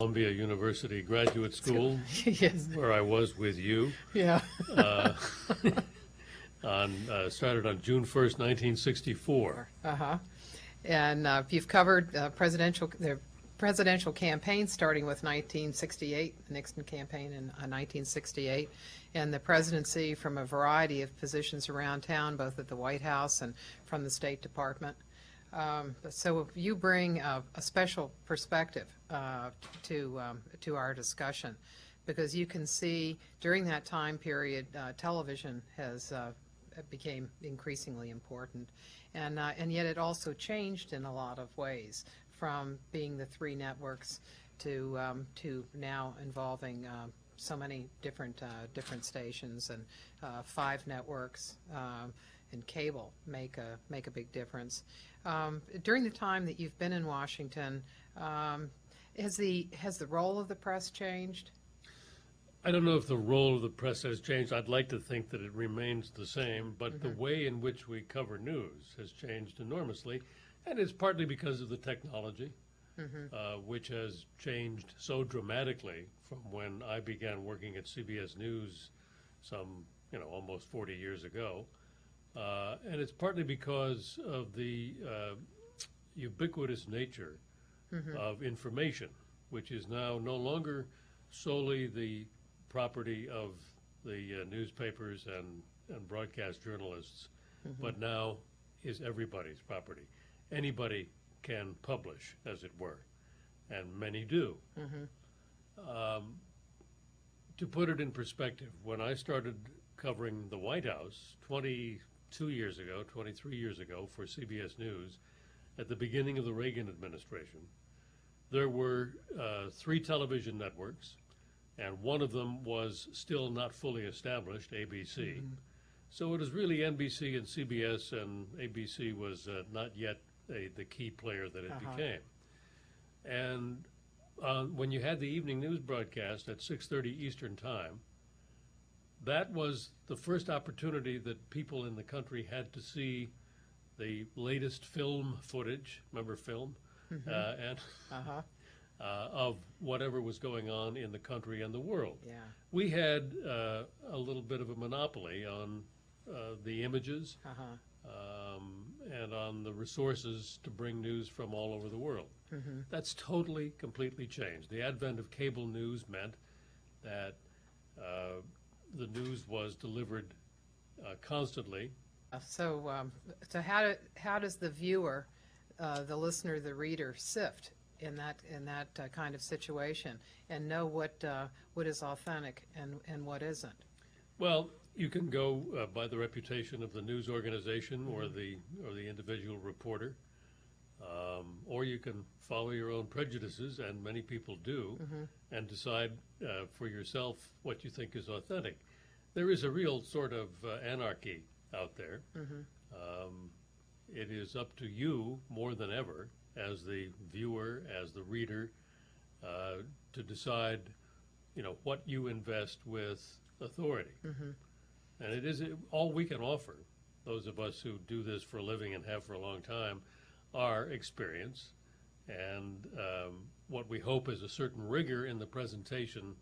Columbia University Graduate School, Yes. where I was with you. Yeah. Uh, Started on June 1st, 1964. Uh-huh. And you've covered the presidential campaign starting with 1968, the Nixon campaign in 1968, and the presidency from a variety of positions around town, both at the White House and from the State Department. So you bring a special perspective to our discussion, because you can see during that time period television has became increasingly important, and yet it also changed in a lot of ways, from being the three networks to now involving so many different stations, and 5 networks and cable make a big difference. During the time that you've been in Washington, has the role of the press changed? I don't know if the role of the press has changed. I'd like to think that it remains the same, but the way in which we cover news has changed enormously, and it's partly because of the technology, which has changed so dramatically from when I began working at CBS News some, almost 40 years ago. And it's partly because of the ubiquitous nature of information, which is now no longer solely the property of the newspapers and broadcast journalists, but now is everybody's property. Anybody can publish, as it were, and many do. To put it in perspective, when I started covering the White House 23 years ago for CBS News, at the beginning of the Reagan administration, there were 3 television networks, and one of them was still not fully established, ABC. So it was really NBC and CBS, and ABC was not yet the key player that it became. And when you had the evening news broadcast at 6:30 Eastern Time, that was the first opportunity that people in the country had to see the latest film footage, remember film? And of whatever was going on in the country and the world. Yeah. We had a little bit of a monopoly on the images and on the resources to bring news from all over the world. That's totally, completely changed. The advent of cable news meant that the news was delivered constantly. So how does the viewer, the listener, the reader sift in that kind of situation and know what is authentic and what isn't? Well, you can go by the reputation of the news organization or the individual reporter, or you can follow your own prejudices, and many people do, and decide for yourself what you think is authentic. There is a real sort of anarchy out there. It is up to you more than ever, as the viewer, as the reader, to decide, what you invest with authority. And it is all we can offer, those of us who do this for a living and have for a long time, our experience and what we hope is a certain rigor in the presentation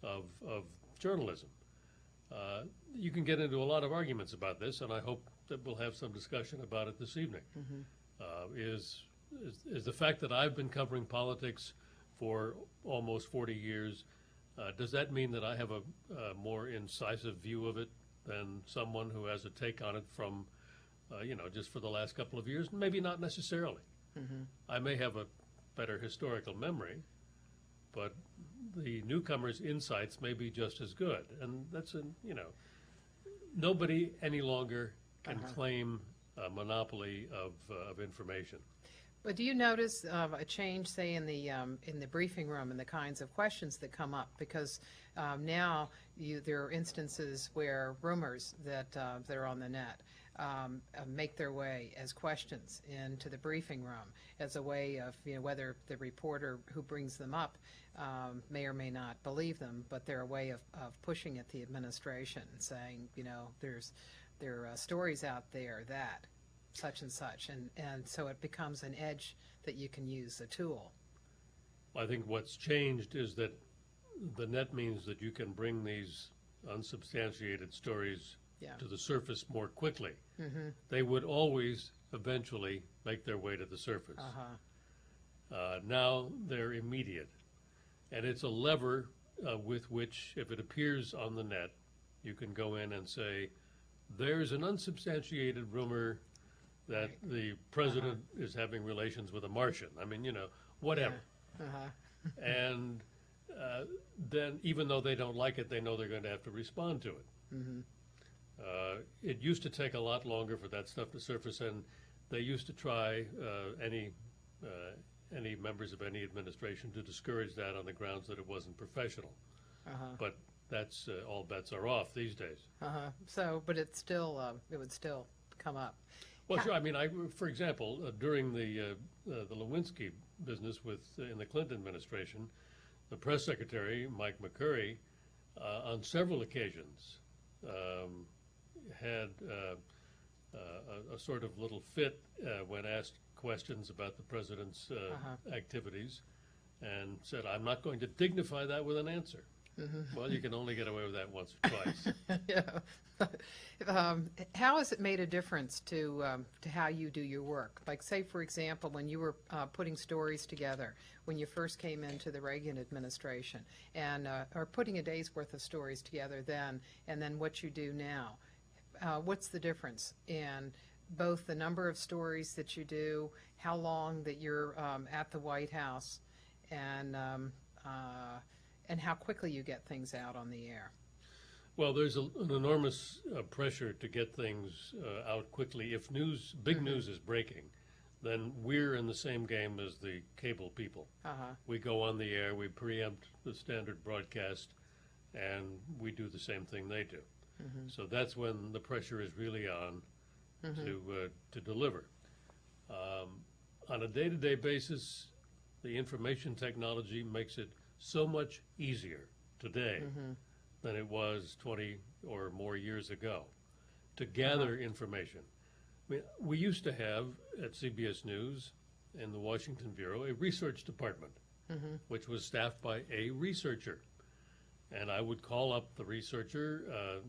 of journalism. You can get into a lot of arguments about this, and I hope that we'll have some discussion about it this evening. Is the fact that I've been covering politics for almost 40 years, does that mean that I have a more incisive view of it than someone who has a take on it from, just for the last couple of years? Maybe not necessarily. I may have a better historical memory, but the newcomer's insights may be just as good. And that's nobody any longer can claim a monopoly of information. But do you notice a change, say, in the briefing room and the kinds of questions that come up? Because now there are instances where rumors that are on the net make their way as questions into the briefing room as a way of, whether the reporter who brings them up may or may not believe them, but they're a way of pushing at the administration and saying, there are stories out there that such and such, and so it becomes an edge that you can use, a tool. I think what's changed is that the net means that you can bring these unsubstantiated stories Yeah. to the surface more quickly. Mm-hmm. They would always eventually make their way to the surface. Now they're immediate. And it's a lever with which, if it appears on the net, you can go in and say, there's an unsubstantiated rumor that Right. the president is having relations with a Martian. I mean, whatever. And then, even though they don't like it, they know they're going to have to respond to it. Mm-hmm. It used to take a lot longer for that stuff to surface, and they used to try any members of any administration to discourage that on the grounds that it wasn't professional. But that's all bets are off these days. So, but it's still, it would still come up. Well, sure. I mean, for example, during the Lewinsky business in the Clinton administration, the press secretary, Mike McCurry, on several occasions had a sort of little fit when asked questions about the president's activities, and said, I'm not going to dignify that with an answer. Well, you can only get away with that once or twice. Yeah. How has it made a difference to how you do your work? Like, say, for example, when you were putting stories together, when you first came into the Reagan administration, and or putting a day's worth of stories together then, and then what you do now. What's the difference in both the number of stories that you do, how long that you're at the White House, and how quickly you get things out on the air? Well, there's an enormous pressure to get things out quickly. If big news is breaking, then we're in the same game as the cable people. We go on the air, we preempt the standard broadcast, and we do the same thing they do. So that's when the pressure is really on to deliver. On a day-to-day basis, the information technology makes it so much easier today than it was 20 or more years ago to gather information. I mean, we used to have at CBS News in the Washington Bureau a research department, which was staffed by a researcher. And I would call up the researcher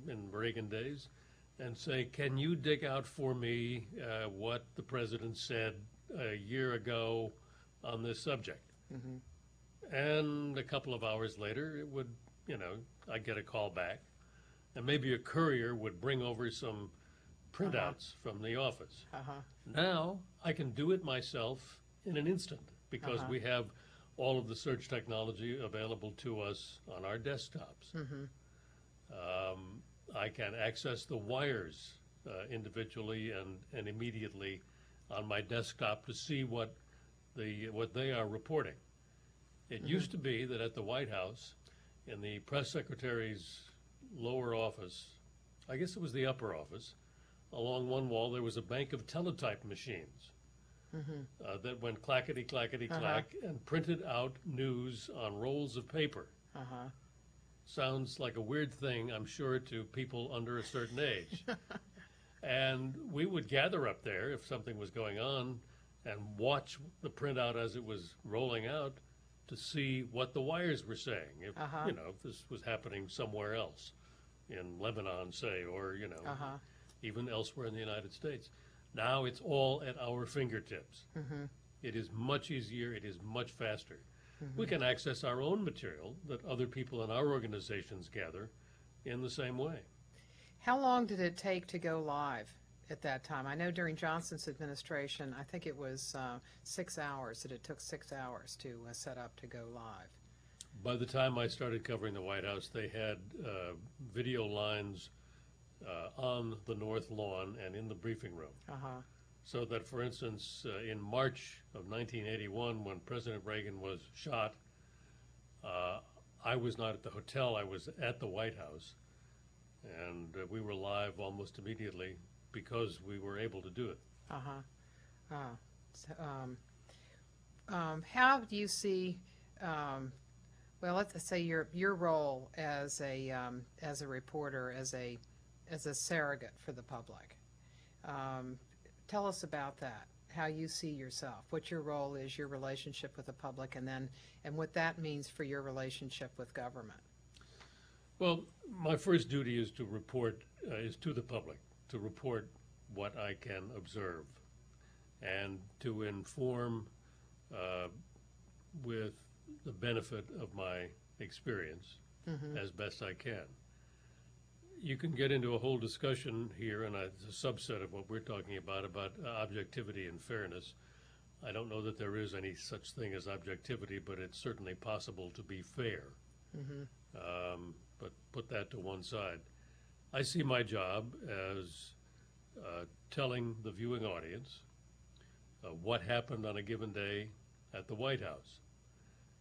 in Reagan days and say, can you dig out for me what the president said a year ago on this subject? And a couple of hours later, it would, I'd get a call back. And maybe a courier would bring over some printouts from the office. Now, I can do it myself in an instant because we have all of the search technology available to us on our desktops. I can access the wires individually and immediately on my desktop to see what they are reporting. It used to be that at the White House, in the press secretary's lower office, I guess it was the upper office, along one wall there was a bank of teletype machines that went clackety, clackety, clack and printed out news on rolls of paper. Sounds like a weird thing, I'm sure, to people under a certain age. And we would gather up there if something was going on and watch the printout as it was rolling out to see what the wires were saying. If, if this was happening somewhere else, in Lebanon, say, or, even elsewhere in the United States. Now it's all at our fingertips. It is much easier, it is much faster. We can access our own material that other people in our organizations gather in the same way. How long did it take to go live at that time? I know during Johnson's administration, I think it was 6 hours, that it took 6 hours to set up to go live. By the time I started covering the White House, they had video lines on the North Lawn and in the briefing room. So that, for instance, in March of 1981, when President Reagan was shot, I was not at the hotel, I was at the White House. And we were live almost immediately because we were able to do it. How do you see, well, let's say your role as a reporter, as a surrogate for the public? Tell us about that. how you see yourself, what your role is, your relationship with the public, and what that means for your relationship with government. Well, my first duty is to report, is to the public, to report what I can observe and to inform with the benefit of my experience as best I can. You can get into a whole discussion here, and it's a subset of what we're talking about objectivity and fairness. I don't know that there is any such thing as objectivity, but it's certainly possible to be fair. But put that to one side. I see my job as telling the viewing audience what happened on a given day at the White House.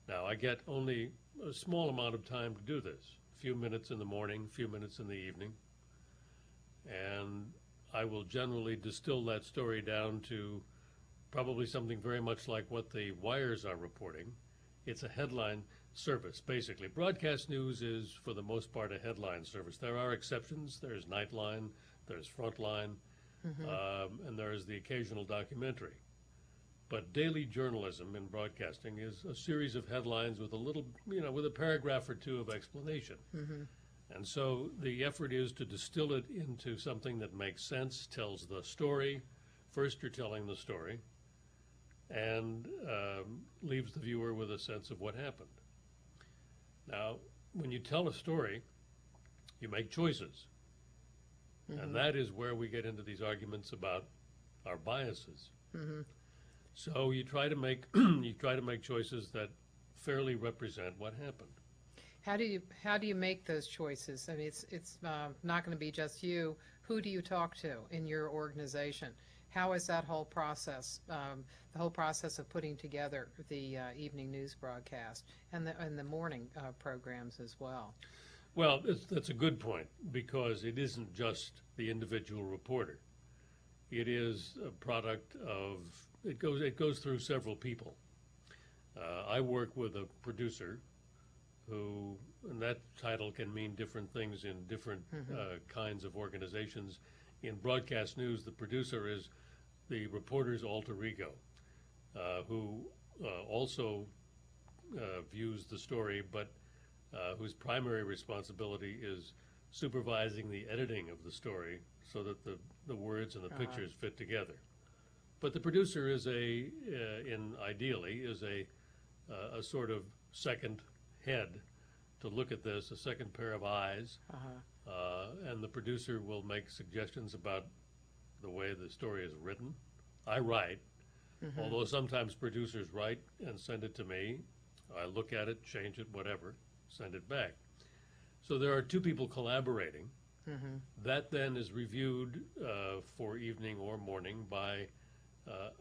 Now, I get only a small amount of time to do this, a few minutes in the morning, a few minutes in the evening, and I will generally distill that story down to probably something very much like what the wires are reporting. It's a headline service, basically. Broadcast news is, for the most part, a headline service. There are exceptions. There's Nightline, there's Frontline, and there is the occasional documentary. But daily journalism in broadcasting is a series of headlines with a little, with a paragraph or two of explanation. And so the effort is to distill it into something that makes sense, tells the story. First, you're telling the story, and leaves the viewer with a sense of what happened. Now, when you tell a story, you make choices. And that is where we get into these arguments about our biases. So you try to make choices that fairly represent what happened. How do you make those choices? I mean, it's not going to be just you. Who do you talk to in your organization? How is that whole process, the whole process of putting together the evening news broadcast and the morning programs as well? Well, that's a good point, because it isn't just the individual reporter. It is a product of, it goes through several people. I work with a producer who, and that title can mean different things in different kinds of organizations. In broadcast news, the producer is the reporter's alter ego, who also views the story, but whose primary responsibility is supervising the editing of the story so that the words and the pictures fit together. But the producer is ideally is a sort of second head to look at this, a second pair of eyes, and the producer will make suggestions about the way the story is written. I write, although sometimes producers write and send it to me. I look at it, change it, whatever, send it back. So there are two people collaborating. That then is reviewed for evening or morning by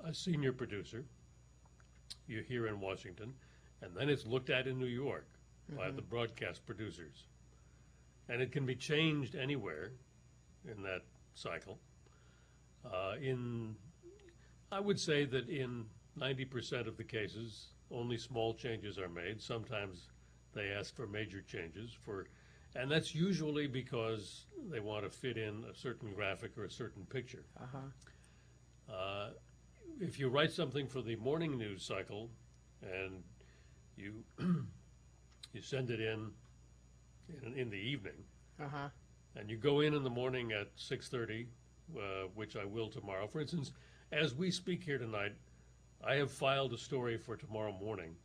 a senior producer here in Washington, and then it's looked at in New York by the broadcast producers. And it can be changed anywhere in that cycle. I would say that in 90% of the cases, only small changes are made. Sometimes they ask for major changes, and that's usually because they want to fit in a certain graphic or a certain picture. If you write something for the morning news cycle and you you send it in the evening, and you go in the morning at 6:30, which I will tomorrow. For instance, as we speak here tonight, I have filed a story for tomorrow morning,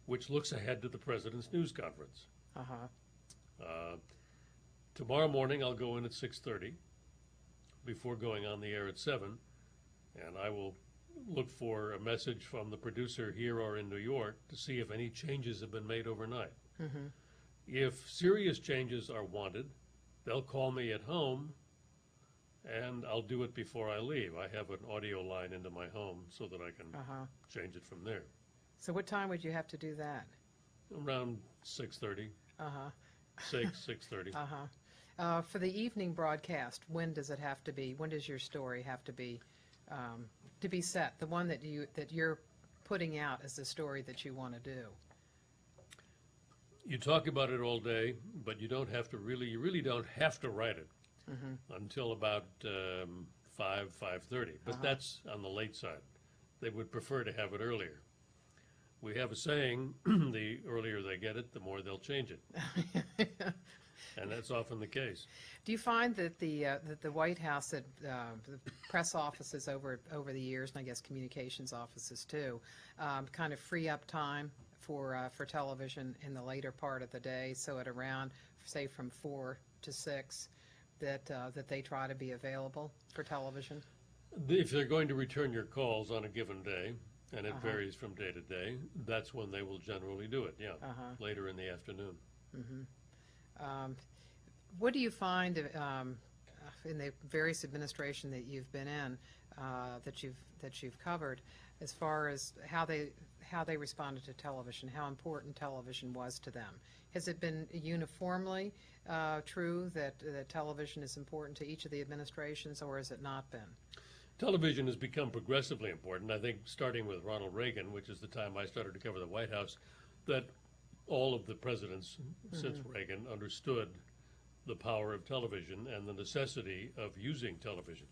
which looks ahead to the president's news conference. Tomorrow morning, I'll go in at 6:30 before going on the air at 7, and I will look for a message from the producer here or in New York to see if any changes have been made overnight. If serious changes are wanted, they'll call me at home, and I'll do it before I leave. I have an audio line into my home so that I can change it from there. So what time would you have to do that? Around 6:30. 6:30. For the evening broadcast, when does it have to be? When does your story have to be set? The one that you're putting out as the story that you want to do. You talk about it all day, but you really don't have to write it until about 5:30, but that's on the late side. They would prefer to have it earlier. We have a saying, the earlier they get it, the more they'll change it. And that's often the case. Do you find that the White House, that the press offices over the years, and I guess communications offices too, kind of free up time for television in the later part of the day? So at around, say, from 4 to 6, that they try to be available for television? If they're going to return your calls on a given day, and it varies from day to day, that's when they will generally do it, yeah, later in the afternoon. What do you find in the various administration that you've been in, that you've covered, as far as how they responded to television, how important television was to them? Has it been uniformly true that television is important to each of the administrations, or has it not been? Television has become progressively important. I think starting with Ronald Reagan, which is the time I started to cover the White House, that all of the presidents since Reagan understood the power of television and the necessity of using television.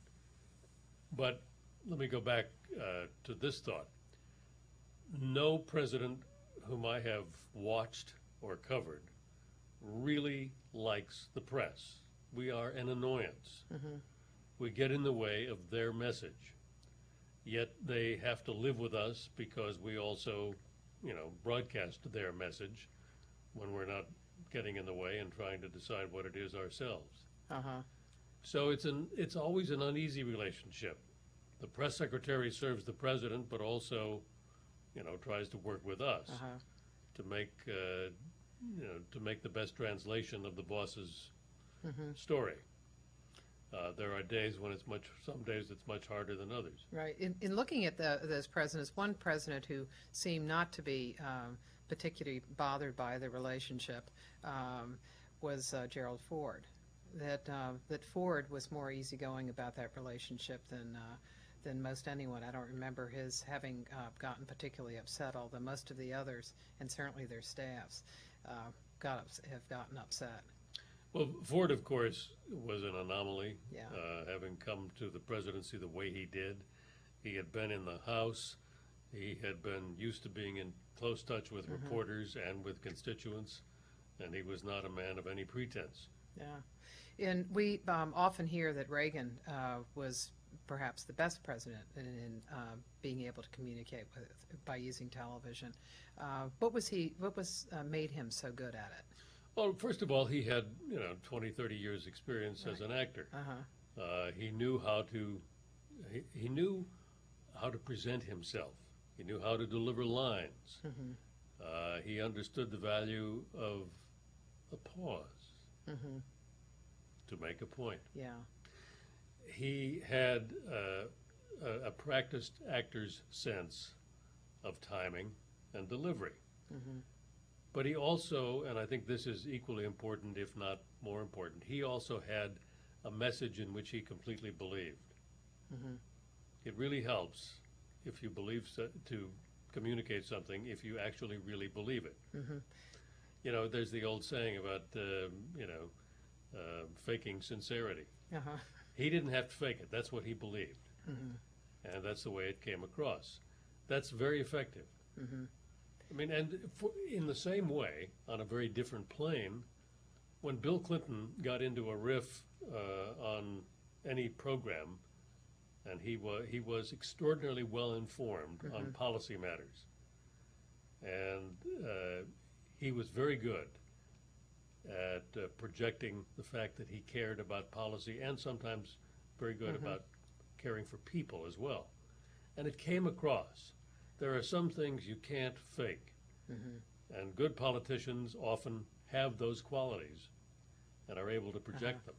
But let me go back to this thought. No president whom I have watched or covered really likes the press. We are an annoyance. We get in the way of their message. Yet they have to live with us because we also, broadcast their message when we're not getting in the way and trying to decide what it is ourselves. So it's always an uneasy relationship. The press secretary serves the president, but also, tries to work with us to make the best translation of the boss's story. There are days when some days it's much harder than others. Right. In looking at those presidents, one president who seemed not to be particularly bothered by the relationship was Gerald Ford. That Ford was more easygoing about that relationship than most anyone. I don't remember his having gotten particularly upset, although most of the others, and certainly their staffs, have gotten upset. Well, Ford, of course, was an anomaly, Yeah. Having come to the presidency the way he did. He had been in the House. He had been used to being in close touch with reporters and with constituents, and he was not a man of any pretense. Yeah. And we often hear that Reagan was perhaps the best president in being able to communicate by using television. What made him so good at it? Well, first of all, he had 20, 30 years experience as an actor. He knew how to present himself. He knew how to deliver lines. He understood the value of a pause to make a point. Yeah. He had a practiced actor's sense of timing and delivery. But he also, and I think this is equally important, if not more important, he also had a message in which he completely believed. It really helps if you believe to communicate something if you actually really believe it. There's the old saying about, faking sincerity. He didn't have to fake it. That's what he believed. And that's the way it came across. That's very effective. I mean, and in the same way, on a very different plane, when Bill Clinton got into a riff on any program, and he was extraordinarily well informed on policy matters, and he was very good at projecting the fact that he cared about policy, and sometimes very good about caring for people as well. And it came across. There are some things you can't fake, and good politicians often have those qualities and are able to project them.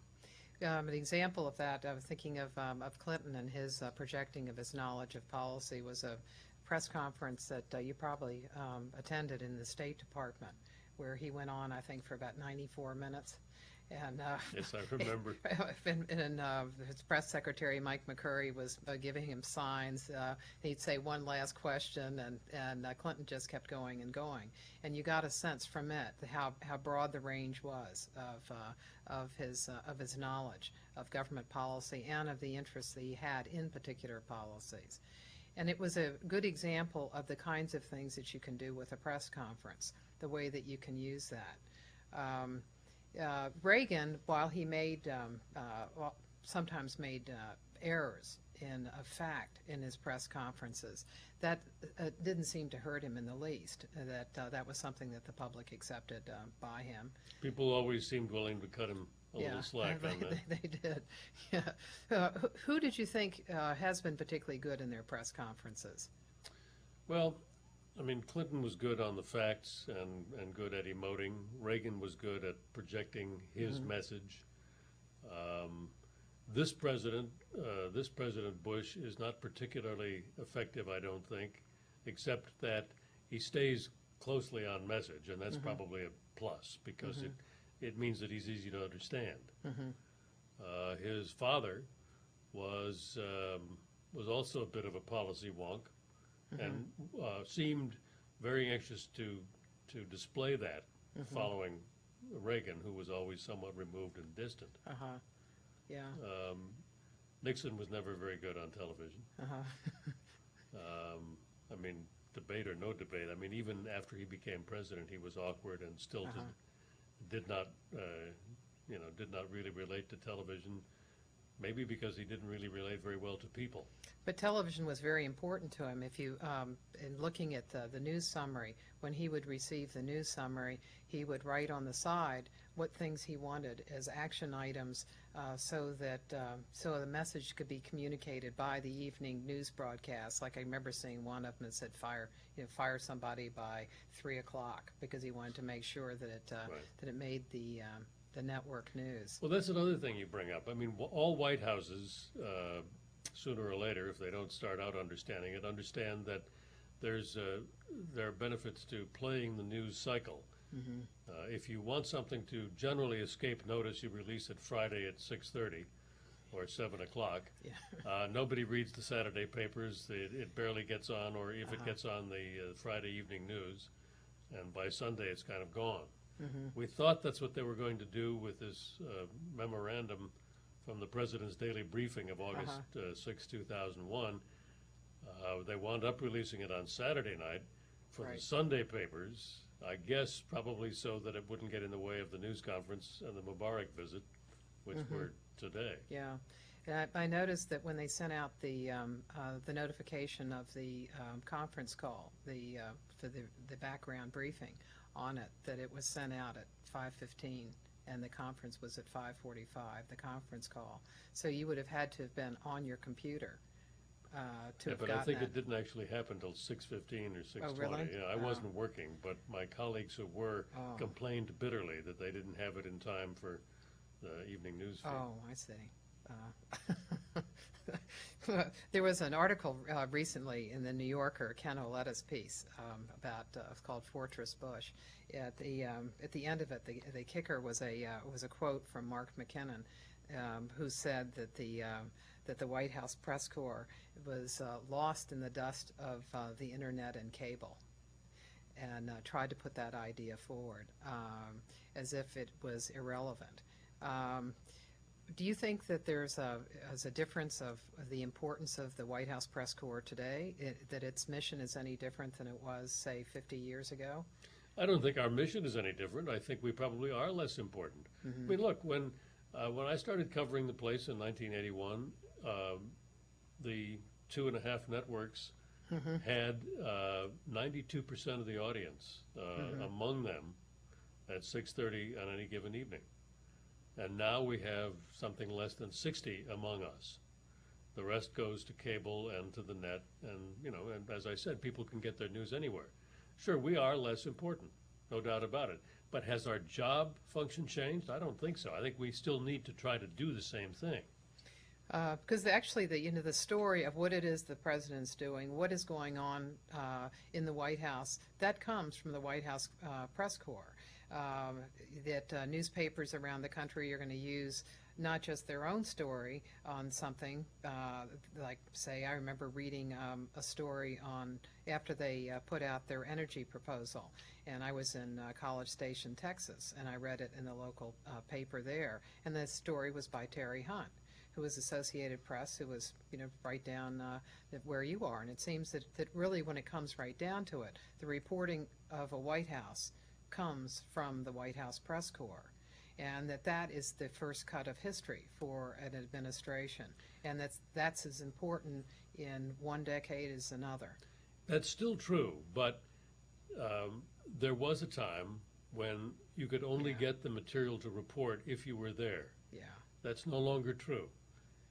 An example of that, I was thinking of Clinton and his projecting of his knowledge of policy, was a press conference that you probably attended in the State Department, where he went on, I think, for about 94 minutes. And Yes, I remember. his press secretary, Mike McCurry, was giving him signs. He'd say one last question, and Clinton just kept going and going. And you got a sense from it how broad the range was of his knowledge of government policy and of the interests that he had in particular policies. And it was a good example of the kinds of things that you can do with a press conference, the way that you can use that. Reagan, while he sometimes made errors in fact in his press conferences, that didn't seem to hurt him in the least. That was something that the public accepted by him. People always seemed willing to cut him a little slack on that. They did. Yeah. Who did you think has been particularly good in their press conferences? Well, I mean, Clinton was good on the facts and good at emoting. Reagan was good at projecting his message. This President Bush is not particularly effective, I don't think, except that he stays closely on message, and that's probably a plus because it means that he's easy to understand. His father was also a bit of a policy wonk, and seemed very anxious to display that following Reagan, who was always somewhat removed and distant. Yeah. Nixon was never very good on television. I mean, debate or no debate. I mean, even after he became president, he was awkward and stilted. Did not really relate to television. Maybe because he didn't really relate very well to people. But television was very important to him. If you, in looking at the news summary, when he would receive the news summary, he would write on the side what things he wanted as action items, so that the message could be communicated by the evening news broadcast. Like I remember seeing one of them that said fire somebody by 3 o'clock, because he wanted to make sure that it made the network news. Well, that's another thing you bring up. I mean, all White Houses, sooner or later, if they don't start out understanding it, understand that there are benefits to playing the news cycle. If you want something to generally escape notice, you release it Friday at 6:30 or 7 o'clock. Nobody reads the Saturday papers. It barely gets on, or if it gets on the Friday evening news, and by Sunday it's kind of gone. We thought that's what they were going to do with this memorandum from the President's daily briefing of August 6, 2001. They wound up releasing it on Saturday night for the Sunday papers, I guess probably so that it wouldn't get in the way of the news conference and the Mubarak visit, which were today. Yeah. And I noticed that when they sent out the notification of the conference call, for the background briefing on it, that it was sent out at 5:15, and the conference was at 5:45, the conference call. So you would have had to have been on your computer to have but gotten I think it. it didn't actually happen until 6:15 or 6:20. Oh, really? Yeah, I wasn't working, but my colleagues who were complained bitterly that they didn't have it in time for the evening news feed. Oh, I see. There was an article recently in the New Yorker, Ken O'Letta's piece, about it's called Fortress Bush. At the end of it, the kicker was a quote from Mark McKinnon, who said that the White House press corps was lost in the dust of the internet and cable, and tried to put that idea forward as if it was irrelevant. Do you think that there's a difference of the importance of the White House press corps today, that its mission is any different than it was, say, 50 years ago? I don't think our mission is any different. I think we probably are less important. I mean, look, when I started covering the place in 1981, the 2.5 networks had 92% of the audience among them at 6:30 on any given evening. And now we have something less than 60 among us. The rest goes to cable and to the net, and and as I said, people can get their news anywhere. Sure, we are less important, no doubt about it. But has our job function changed? I don't think so. I think we still need to try to do the same thing. Because actually, the story of what it is the president's doing, what is going on in the White House, that comes from the White House press corps. That newspapers around the country are going to use not just their own story on something, like, say, I remember reading a story on after they put out their energy proposal, and I was in College Station, Texas, and I read it in the local paper there, and the story was by Terry Hunt, who was Associated Press, who was, right down where you are. And it seems that really, when it comes right down to it, the reporting of a White House comes from the White House press corps, and that is the first cut of history for an administration, and that's as important in one decade as another. That's still true, but there was a time when you could only get the material to report if you were there. Yeah. That's no longer true.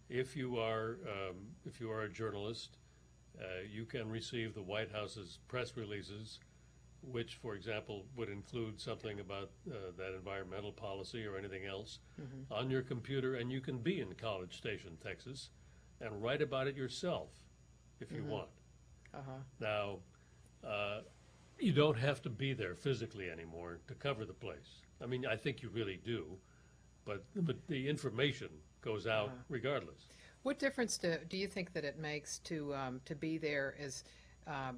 If you are a journalist, you can receive the White House's press releases, which, for example, would include something about that environmental policy or anything else, on your computer, and you can be in College Station, Texas, and write about it yourself if you want. Now, you don't have to be there physically anymore to cover the place. I mean, I think you really do, but the information goes out regardless. What difference do you think that it makes to be there as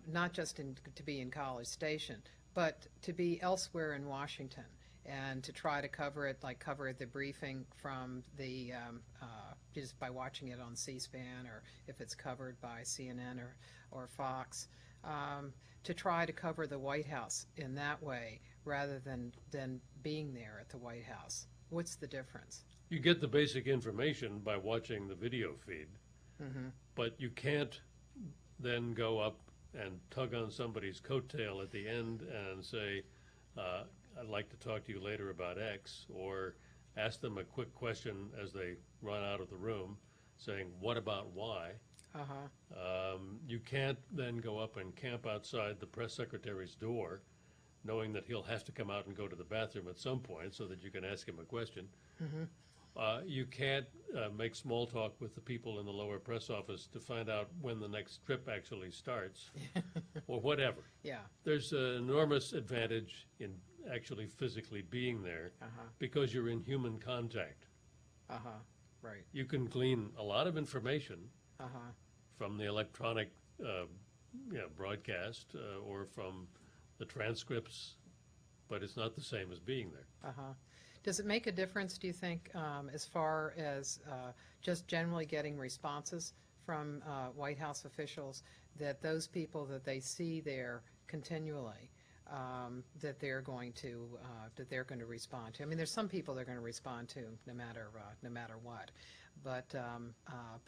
not just to be in College Station, but to be elsewhere in Washington and to try to cover it, like cover the briefing from the just by watching it on C-SPAN, or if it's covered by CNN or Fox, to try to cover the White House in that way rather than being there at the White House? What's the difference? You get the basic information by watching the video feed, but you can't then go up and tug on somebody's coattail at the end and say, I'd like to talk to you later about X, or ask them a quick question as they run out of the room saying, what about Y? You can't then go up and camp outside the press secretary's door knowing that he'll have to come out and go to the bathroom at some point so that you can ask him a question. You can't make small talk with the people in the lower press office to find out when the next trip actually starts, or whatever. Yeah. There's an enormous advantage in actually physically being there because you're in human contact. Right. You can glean a lot of information from the electronic broadcast or from the transcripts, but it's not the same as being there. Does it make a difference, do you think, as far as just generally getting responses from White House officials, that those people that they see there continually, that they're going to respond to? I mean, there's some people they're going to respond to no matter what, but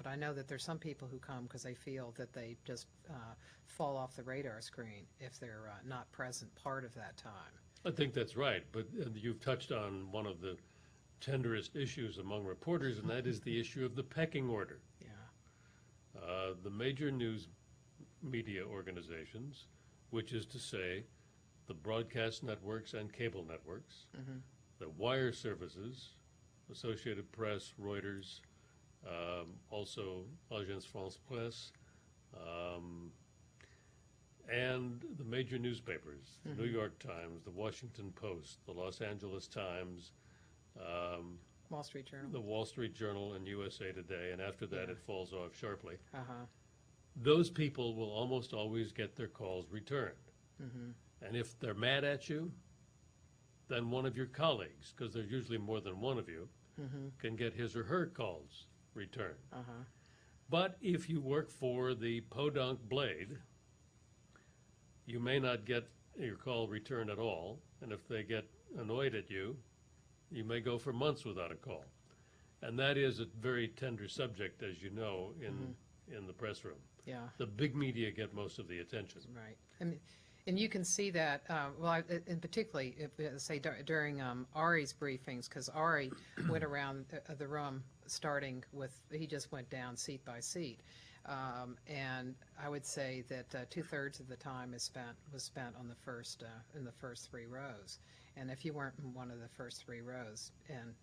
I know that there's some people who come because they feel that they just fall off the radar screen if they're not present part of that time. I think that's right, but you've touched on one of the tenderest issues among reporters, and that is the issue of the pecking order. Yeah. The major news media organizations, which is to say the broadcast networks and cable networks, the wire services, Associated Press, Reuters, also Agence France-Presse, and the major newspapers, the New York Times, the Washington Post, the Los Angeles Times, Wall Street Journal. the Wall Street Journal, and USA Today, and after that it falls off sharply. Those people will almost always get their calls returned. And if they're mad at you, then one of your colleagues, because there's usually more than one of you, can get his or her calls returned. But if you work for the Podunk Blade, you may not get your call returned at all, and if they get annoyed at you, you may go for months without a call. And that is a very tender subject, as you know, in the press room. Yeah. The big media get most of the attention. Right. And you can see that, and particularly, say, during Ari's briefings, because Ari went around the room starting with, he just went down seat by seat. And I would say that 2/3 of the time was spent on the first in the first three rows, And if you weren't in one of the first three rows, and,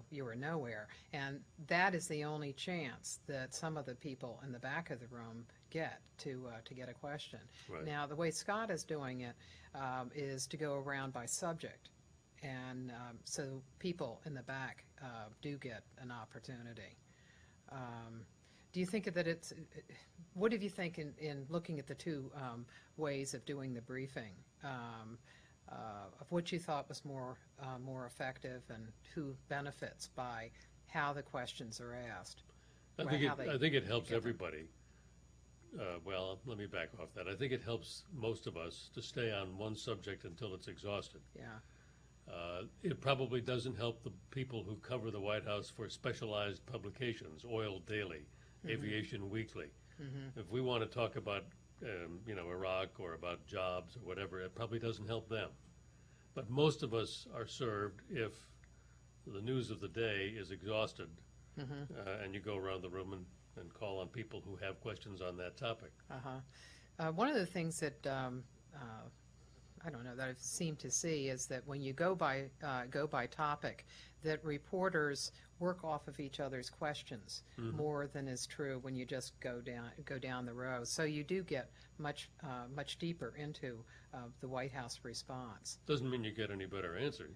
you were nowhere. And that is the only chance that some of the people in the back of the room get to get a question. Right. Now, the way Scott is doing it is to go around by subject. And so people in the back do get an opportunity. Do you think that what do you think in looking at the two ways of doing the briefing, of what you thought was more effective and who benefits by how the questions are asked? I think it helps everybody. Well, let me back off that. I think it helps most of us to stay on one subject until it's exhausted. Yeah. It probably doesn't help the people who cover the White House for specialized publications, Oil Daily, Aviation Weekly. If we want to talk about, Iraq or about jobs or whatever, it probably doesn't help them. But most of us are served if the news of the day is exhausted, and you go around the room and call on people who have questions on that topic. One of the things that I don't know that I've seemed to see is that when you go by topic, that reporters work off of each other's questions more than is true when you just go down the row. So you do get much deeper into the White House response. Doesn't mean you get any better answers.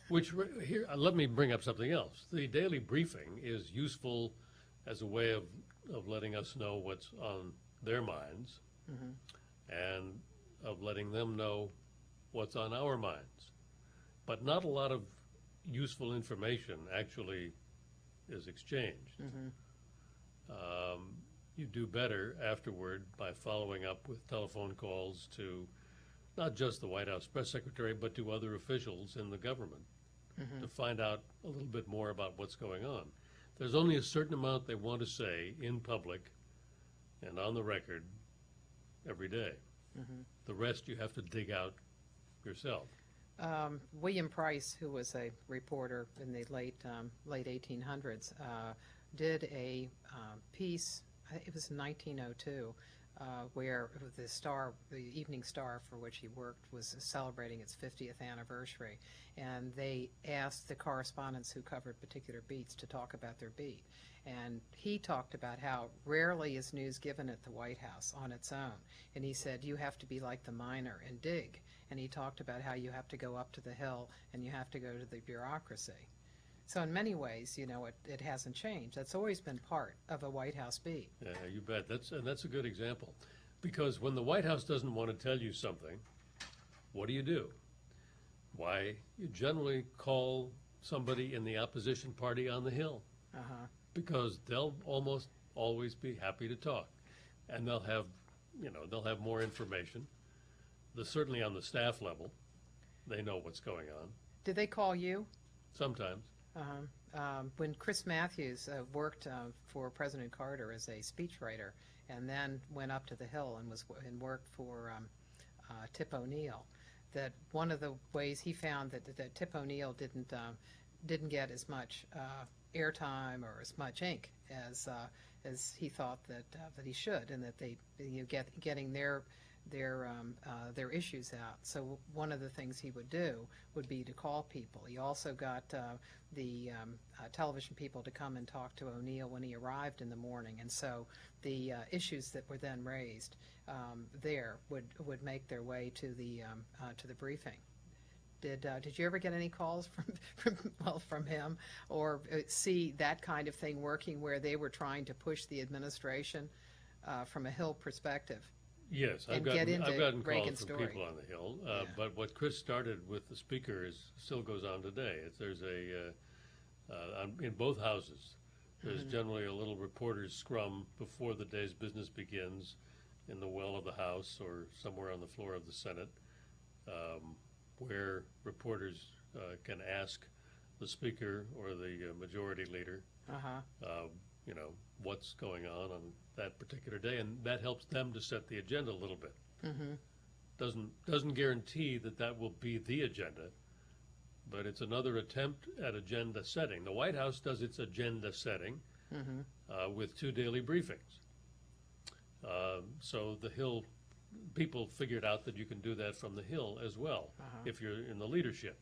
Which here, let me bring up something else. The daily briefing is useful as a way of letting us know what's on their minds, and of letting them know what's on our minds. But not a lot of useful information actually is exchanged. You do better afterward by following up with telephone calls to not just the White House press secretary, but to other officials in the government to find out a little bit more about what's going on. There's only a certain amount they want to say in public and on the record every day. The rest you have to dig out yourself. William Price, who was a reporter in the late 1800s, did a piece, it was in 1902, where the Evening Star for which he worked was celebrating its 50th anniversary, and they asked the correspondents who covered particular beats to talk about their beat. And he talked about how rarely is news given at the White House on its own. And he said, you have to be like the miner and dig. And he talked about how you have to go up to the hill and you have to go to the bureaucracy. So in many ways, it hasn't changed. That's always been part of a White House beat. Yeah, you bet. That's a good example. Because when the White House doesn't want to tell you something, what do? Why, you generally call somebody in the opposition party on the Hill. Because they'll almost always be happy to talk. And they'll have more information. Certainly on the staff level, they know what's going on. Did they call you? Sometimes. When Chris Matthews worked for President Carter as a speechwriter, and then went up to the Hill and worked for Tip O'Neill, that one of the ways he found that Tip O'Neill didn't get as much airtime or as much ink as he thought that he should, and that they getting their issues out. So one of the things he would do would be to call people. He also got the television people to come and talk to O'Neill when he arrived in the morning, and so the issues that were then raised there would make their way to the briefing. Did you ever get any calls from him, or see that kind of thing working where they were trying to push the administration from a Hill perspective? Yes, I've gotten calls from story. people on the Hill, but what Chris started with the speaker still goes on today. There's in both houses, there's generally a little reporter's scrum before the day's business begins in the well of the House or somewhere on the floor of the Senate, where reporters can ask the speaker or the majority leader, what's going on that particular day, and that helps them to set the agenda a little bit. Doesn't guarantee that will be the agenda, but it's another attempt at agenda setting. The White House does its agenda setting with 2 daily briefings. So the Hill people figured out that you can do that from the Hill as well, Uh-huh. if you're in the leadership.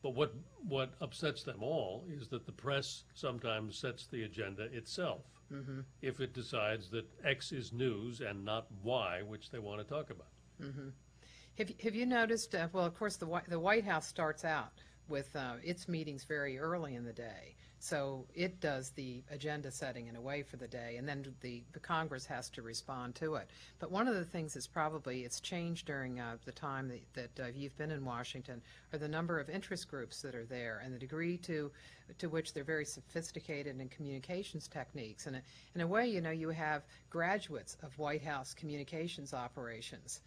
But what upsets them all is that the press sometimes sets the agenda itself. Mm-hmm. If it decides that X is news and not Y, which they want to talk about. Mm-hmm. Have you noticed, well, of course, the White House starts out with its meetings very early in the day. So it does the agenda setting in a way for the day, and then the Congress has to respond to it. But one of the things that's probably, it's changed during the time that you've been in Washington, are the number of interest groups that are there and the degree to which they're very sophisticated in communications techniques. And in a way, you know, you have graduates of White House communications operations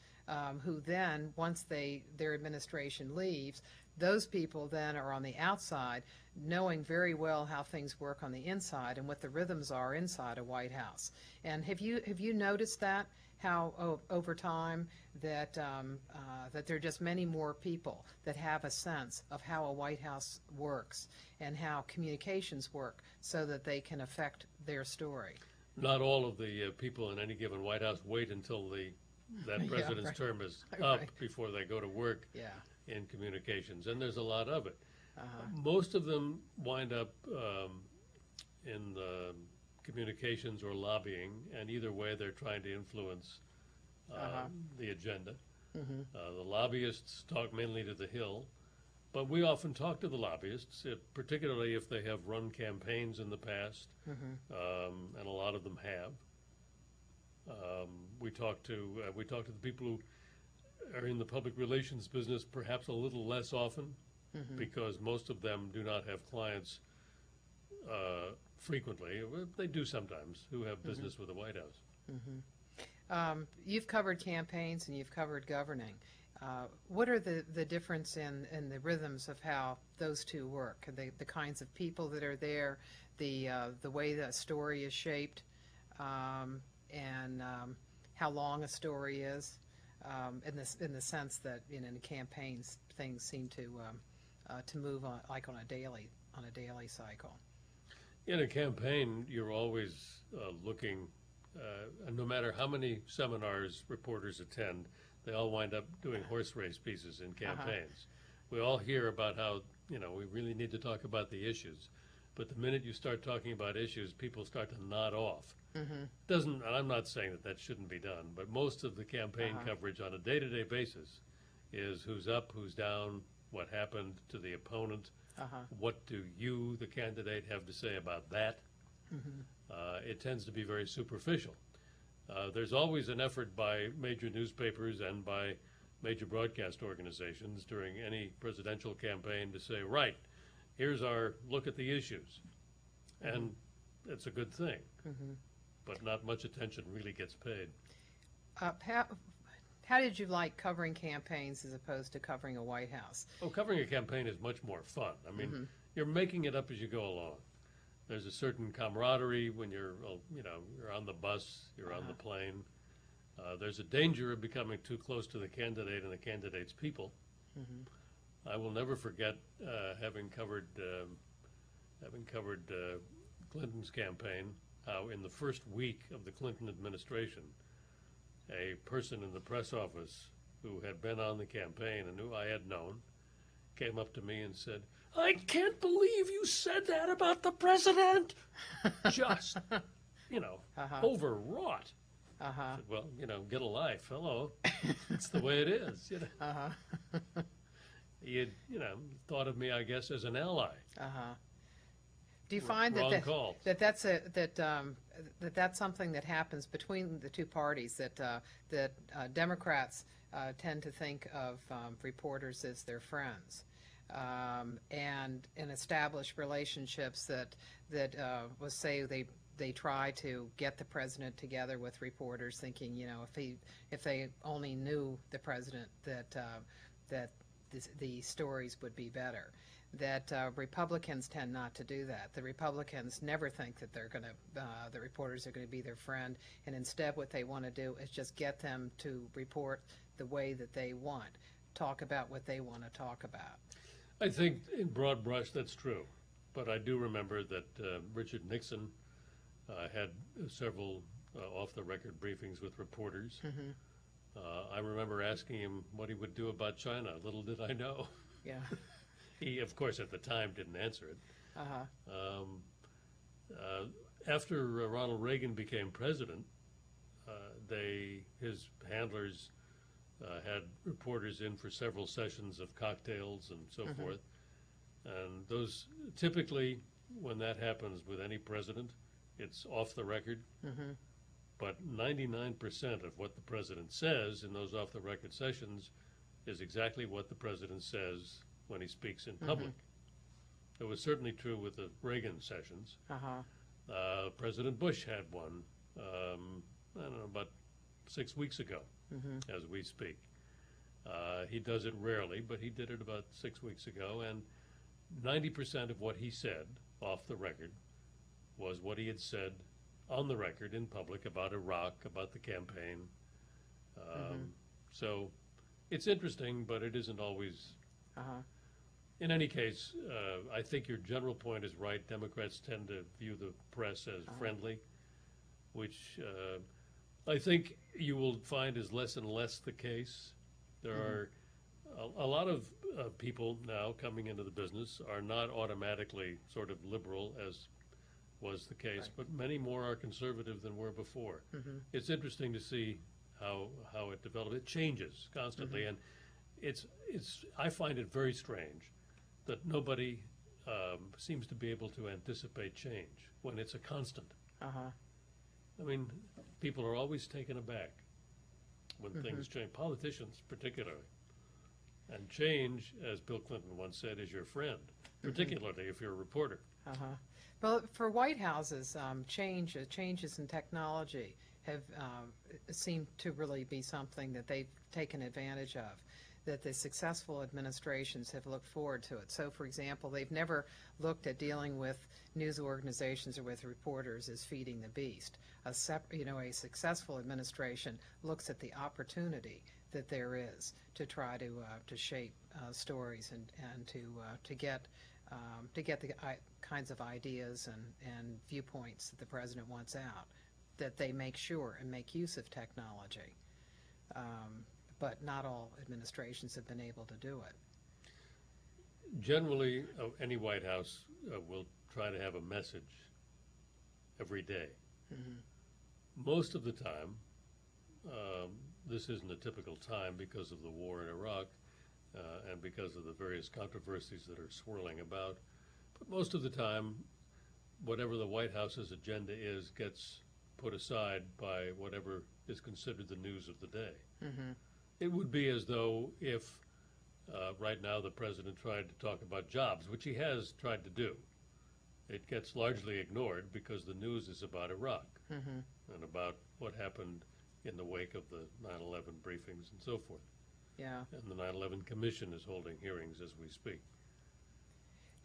who then, once their administration leaves, those people then are on the outside, knowing very well how things work on the inside and what the rhythms are inside a White House. And have you noticed that, how over time that that there are just many more people that have a sense of how a White House works and how communications work so that they can affect their story? Not all of the people in any given White House wait until that president's right. term is up Right. before they go to work Yeah. in communications, and there's a lot of it. Uh-huh. Most of them wind up in the communications or lobbying, and either way they're trying to influence the agenda. Mm-hmm. The lobbyists talk mainly to the Hill, but we often talk to the lobbyists, particularly if they have run campaigns in the past, and a lot of them have. We talk to the people who are in the public relations business perhaps a little less often, because most of them do not have clients frequently. They do sometimes, who have business with the White House. You've covered campaigns and you've covered governing. What are the difference in the rhythms of how those two work? The kinds of people that are there, the way the story is shaped, and how long a story is, in the sense that, you know, in campaigns things seem to move on like on a daily cycle. In a campaign, you're always looking, and no matter how many seminars reporters attend, they all wind up doing horse race pieces in campaigns. We all hear about how, you know, we really need to talk about the issues, but the minute you start talking about issues, people start to nod off. And I'm not saying that shouldn't be done, but most of the campaign coverage on a day-to-day basis is who's up, who's down, what happened to the opponent, what do you, the candidate, have to say about that. It tends to be very superficial. There's always an effort by major newspapers and by major broadcast organizations during any presidential campaign to say, right, here's our look at the issues. And it's a good thing. But not much attention really gets paid. How did you like covering campaigns as opposed to covering a White House? Oh, covering a campaign is much more fun. I mean, you're making it up as you go along. There's a certain camaraderie when you're on the bus, you're on the plane. There's a danger of becoming too close to the candidate and the candidate's people. I will never forget having covered Clinton's campaign, how in the first week of the Clinton administration, a person in the press office who had been on the campaign and who I had known came up to me and said, "I can't believe you said that about the president." Just, overwrought. I said, well, get a life. Hello. It's the way it is. He had, thought of me, I guess, as an ally. Do you find Wrong call. that's something that happens between the two parties, that Democrats tend to think of reporters as their friends, and establish relationships that was, say, they try to get the president together with reporters, thinking, if they only knew the president, that the stories would be better. That Republicans tend not to do that. The Republicans never think that the reporters are going to be their friend, and instead what they want to do is just get them to report the way that they want, talk about what they want to talk about. I think in broad brush that's true, but I do remember that Richard Nixon had several off-the-record briefings with reporters. I remember asking him what he would do about China. Little did I know. Yeah. He, of course, at the time didn't answer it. Uh-huh. After Ronald Reagan became president, his handlers had reporters in for several sessions of cocktails and so forth. And those, typically, when that happens with any president, it's off the record. But 99% of what the president says in those off-the-record sessions is exactly what the president says when he speaks in public. It was certainly true with the Reagan sessions. President Bush had one, I don't know, about 6 weeks ago, as we speak. He does it rarely, but he did it about 6 weeks ago, and 90% of what he said off the record was what he had said on the record in public about Iraq, about the campaign. So it's interesting, but it isn't always. In any case, I think your general point is right. Democrats tend to view the press as friendly, which I think you will find is less and less the case. There are a lot of people now coming into the business are not automatically sort of liberal, as was the case, but many more are conservative than were before. It's interesting to see how it develops. It changes constantly, and I find it very strange that nobody seems to be able to anticipate change when it's a constant. I mean, people are always taken aback when things change, politicians particularly. And change, as Bill Clinton once said, is your friend, particularly if you're a reporter. Well, for White Houses, changes in technology have seemed to really be something that they've taken advantage of, that the successful administrations have looked forward to it. So, for example, they've never looked at dealing with news organizations or with reporters as feeding the beast. A successful administration looks at the opportunity that there is to try to shape stories and to get the kinds of ideas and viewpoints that the president wants out, that they make sure and make use of technology. But not all administrations have been able to do it. Generally, any White House will try to have a message every day. Most of the time, this isn't a typical time because of the war in Iraq and because of the various controversies that are swirling about. But most of the time, whatever the White House's agenda is gets put aside by whatever is considered the news of the day. It would be as though if right now the president tried to talk about jobs, which he has tried to do. It gets largely ignored because the news is about Iraq and about what happened in the wake of the 9/11 briefings and so forth. Yeah. And the 9/11 Commission is holding hearings as we speak.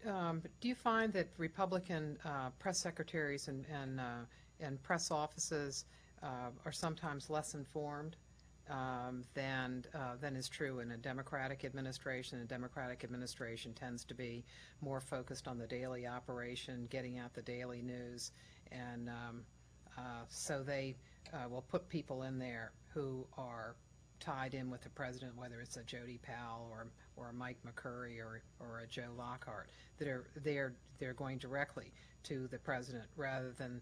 Do you find that Republican press secretaries and press offices are sometimes less informed than is true in a Democratic administration? A Democratic administration tends to be more focused on the daily operation, getting out the daily news, and so they will put people in there who are tied in with the president, whether it's a Jody Powell or a Mike McCurry or a Joe Lockhart, that they're going directly to the president rather than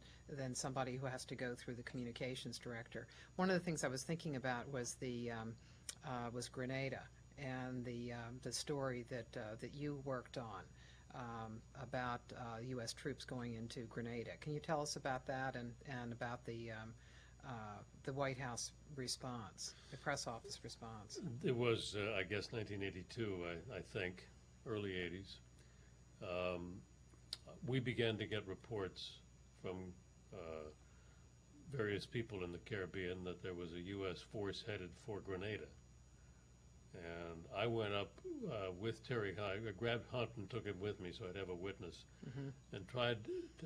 somebody who has to go through the communications director. One of the things I was thinking about was was Grenada and the story that you worked on about U.S. troops going into Grenada. Can you tell us about that and about the White House response, the press office response? It was, I guess, 1982, I think, early 80s. We began to get reports from various people in the Caribbean that there was a U.S. force headed for Grenada. And I went up with Terry High. I grabbed Hunt and took him with me so I'd have a witness, and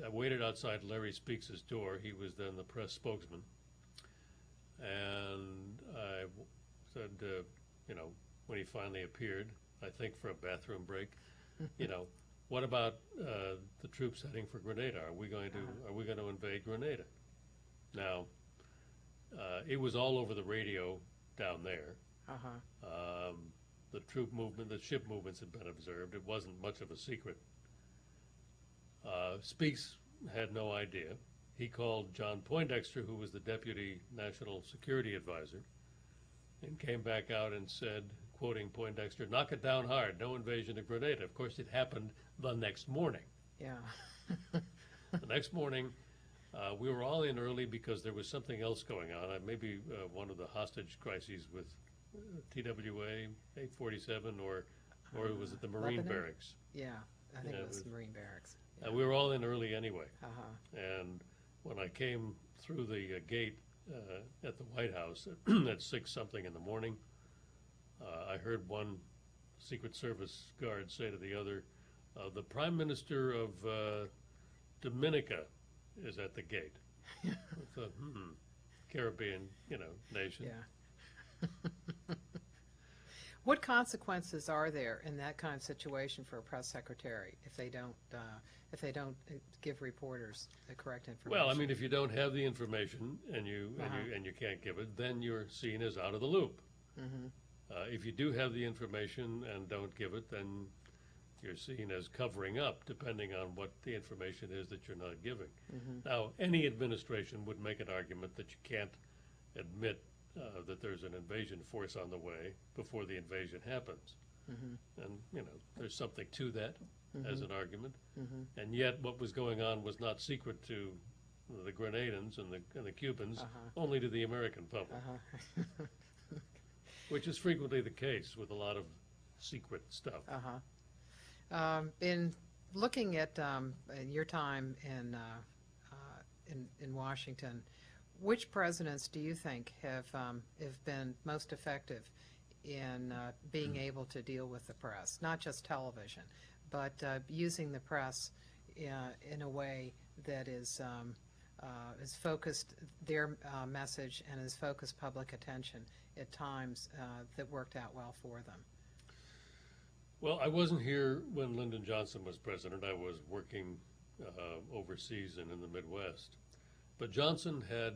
I waited outside Larry Speaks's door. He was then the press spokesman. And I said, when he finally appeared, I think for a bathroom break, what about the troops heading for Grenada? Are we going to invade Grenada? Now, it was all over the radio down there. The troop movement, the ship movements had been observed. It wasn't much of a secret. Speaks had no idea. He called John Poindexter, who was the Deputy National Security Advisor, and came back out and said, quoting Poindexter, "Knock it down hard, no invasion of Grenada." Of course, it happened the next morning. Yeah. The next morning, we were all in early because there was something else going on. Maybe one of the hostage crises with TWA 847, or was it the Marine Lebanon? Barracks? Yeah, I think Yeah, it was it was- Marine Barracks. We were all in early anyway. Uh-huh. And when I came through the gate at the White House at 6-something in the morning, I heard one Secret Service guard say to the other, "The Prime Minister of Dominica is at the gate." I thought, Caribbean, nation. Yeah. What consequences are there in that kind of situation for a press secretary if they don't give reporters the correct information? Well, I mean, if you don't have the information and you can't give it, then you're seen as out of the loop. If you do have the information and don't give it, then you're seen as covering up, depending on what the information is that you're not giving. Now, any administration would make an argument that you can't admit that there's an invasion force on the way before the invasion happens. And, there's something to that as an argument. And yet what was going on was not secret to the Grenadans and the Cubans, only to the American public, which is frequently the case with a lot of secret stuff. In looking at your time in Washington, which presidents do you think have been most effective in being able to deal with the press, not just television, but using the press in a way that is focused their message and has focused public attention at times that worked out well for them? Well, I wasn't here when Lyndon Johnson was president. I was working overseas and in the Midwest. But Johnson had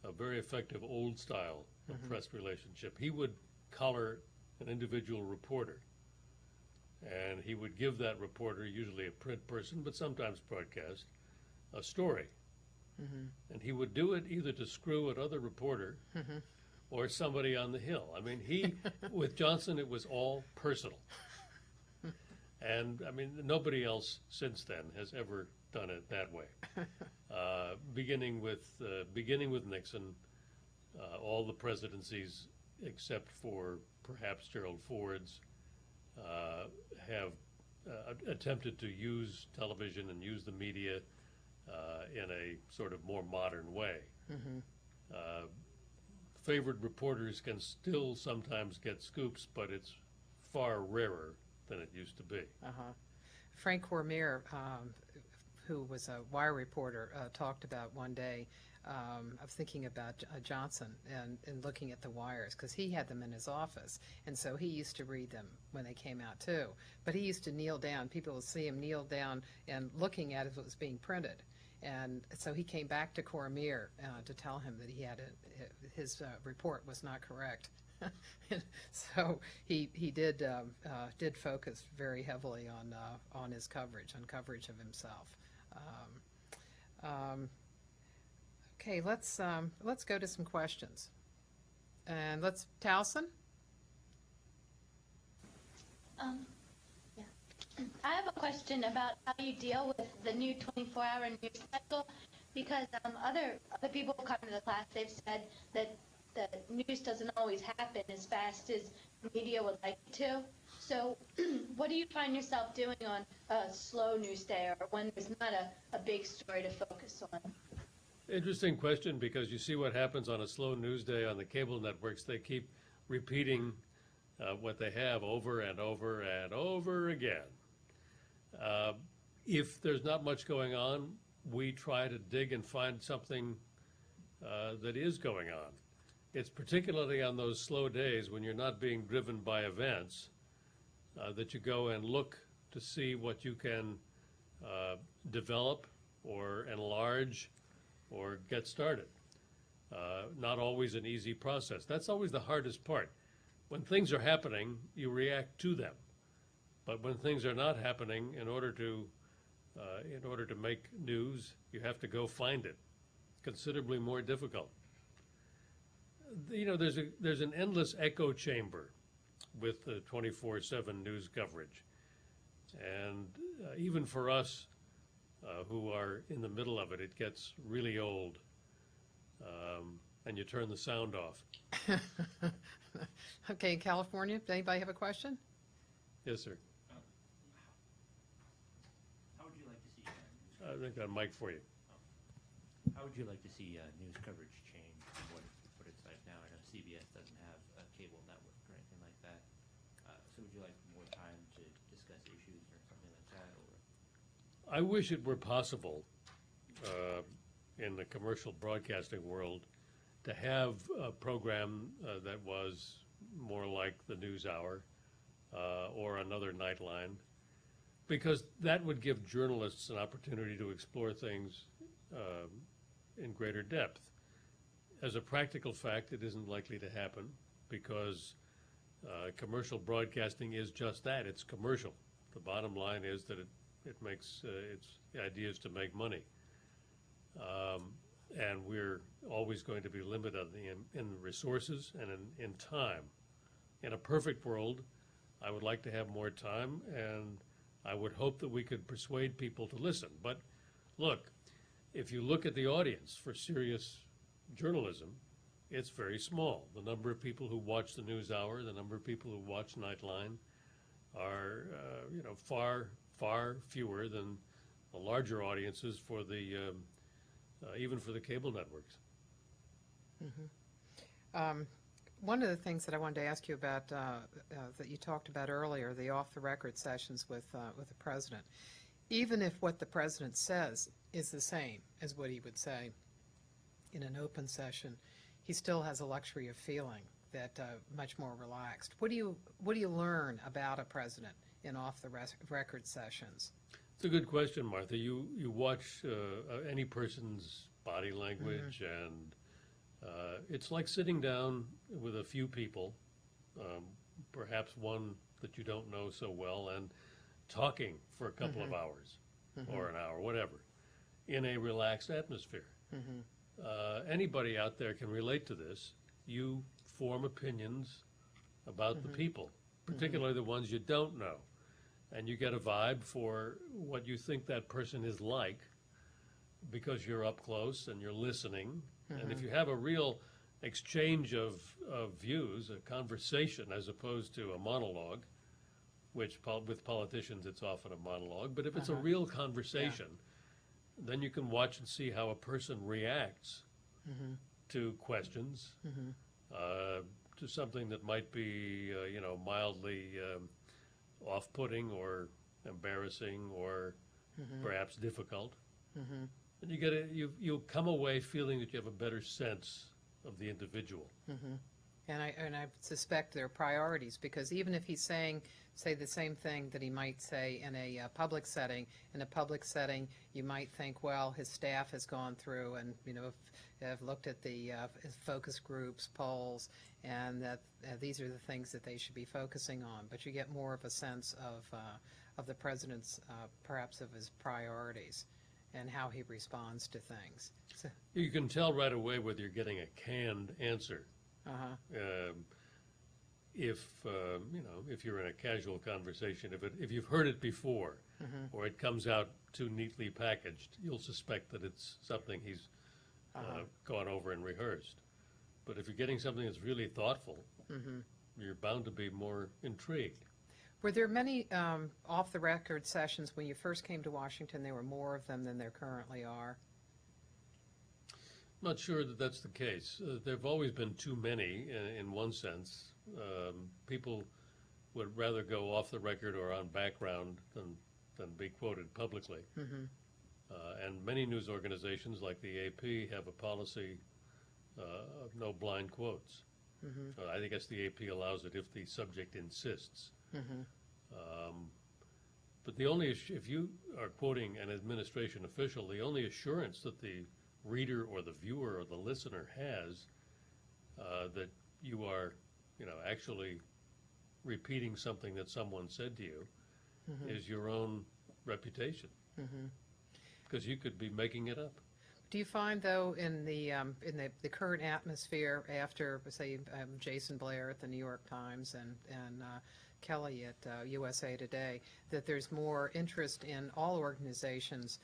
a very effective old style of press relationship. He would collar an individual reporter, and he would give that reporter, usually a print person, but sometimes broadcast, a story. And he would do it either to screw another reporter or somebody on the Hill. I mean, with Johnson, it was all personal. And, I mean, nobody else since then has ever done it that way. Beginning with Nixon, all the presidencies except for perhaps Gerald Ford's have attempted to use television and use the media in a sort of more modern way. Favored reporters can still sometimes get scoops, but it's far rarer than it used to be. Frank Cormier, who was a wire reporter, talked about one day of thinking about Johnson and looking at the wires, because he had them in his office, and so he used to read them when they came out too. But he used to kneel down. People would see him kneel down and looking at it as it was being printed. And so he came back to Cormier to tell him that his report was not correct. So he did focus very heavily on his coverage, of himself. Okay, let's go to some questions, and Towson. Yeah. I have a question about how you deal with the new 24-hour news cycle, because other people who come to the class, they've said that the news doesn't always happen as fast as media would like it to. So what do you find yourself doing on a slow news day, or when there's not a big story to focus on? Interesting question, because you see what happens on a slow news day on the cable networks. They keep repeating what they have over and over and over again. If there's not much going on, we try to dig and find something that is going on. It's particularly on those slow days when you're not being driven by events that you go and look to see what you can develop or enlarge or get started. Not always an easy process. That's always the hardest part. When things are happening, you react to them. But when things are not happening, in order to make news, you have to go find it. Considerably more difficult. You know, there's an endless echo chamber with the 24/7 news coverage. And even for us who are in the middle of it, it gets really old. And you turn the sound off. Okay, in California, does anybody have a question? Yes, sir. How would you like to see I think got a mic for you. how would you like to see news coverage change from what it's like now? I know CBS doesn't have a cable network or anything like that. So would you like more time to discuss issues or something like that? Or I wish it were possible in the commercial broadcasting world to have a program that was more like the News Hour or another Nightline, because that would give journalists an opportunity to explore things in greater depth. As a practical fact, it isn't likely to happen because commercial broadcasting is just that. It's commercial. The bottom line is that it makes its ideas to make money. And we're always going to be limited in resources and in time. In a perfect world, I would like to have more time, and I would hope that we could persuade people to listen. But look, if you look at the audience for serious journalism, it's very small. The number of people who watch the News Hour, the number of people who watch Nightline are far, far fewer than the larger audiences for the even for the cable networks. One of the things that I wanted to ask you about that you talked about earlier, the off-the-record sessions with the president. Even if what the president says is the same as what he would say in an open session, he still has a luxury of feeling that much more relaxed. What do you learn about a president in off-the-record sessions? It's a good question, Martha. You watch any person's body language, and it's like sitting down with a few people, perhaps one that you don't know so well, and talking for a couple of hours or an hour, whatever, in a relaxed atmosphere. Anybody out there can relate to this. You form opinions about the people, particularly the ones you don't know. And you get a vibe for what you think that person is like because you're up close and you're listening. And if you have a real exchange of views, a conversation as opposed to a monologue, which with politicians it's often a monologue, but if it's a real conversation, then you can watch and see how a person reacts to questions, to something that might be, mildly off-putting or embarrassing or perhaps difficult. And you'll come away feeling that you have a better sense of the individual. And I suspect their priorities, because even if he's say the same thing that he might say in a public setting, you might think, well, his staff has gone through and have looked at the focus groups, polls, and that these are the things that they should be focusing on. But you get more of a sense of the president's, perhaps of his priorities and how he responds to things. So, You can tell right away whether you're getting a canned answer. If you're in a casual conversation, if you've heard it before, or it comes out too neatly packaged, you'll suspect that it's something he's gone over and rehearsed. But if you're getting something that's really thoughtful, you're bound to be more intrigued. Were there many off-the-record sessions when you first came to Washington? There were more of them than there currently are. Not sure that that's the case. There have always been too many in one sense. People would rather go off the record or on background than be quoted publicly. And many news organizations like the AP have a policy of no blind quotes. I guess the AP allows it if the subject insists. But the only if you are quoting an administration official, the only assurance that the reader or the viewer or the listener has, that you are, actually repeating something that someone said to you, is your own reputation. Because you could be making it up. Do you find, though, in the current atmosphere after, say, Jason Blair at the New York Times and Kelly at USA Today, that there's more interest in all organizations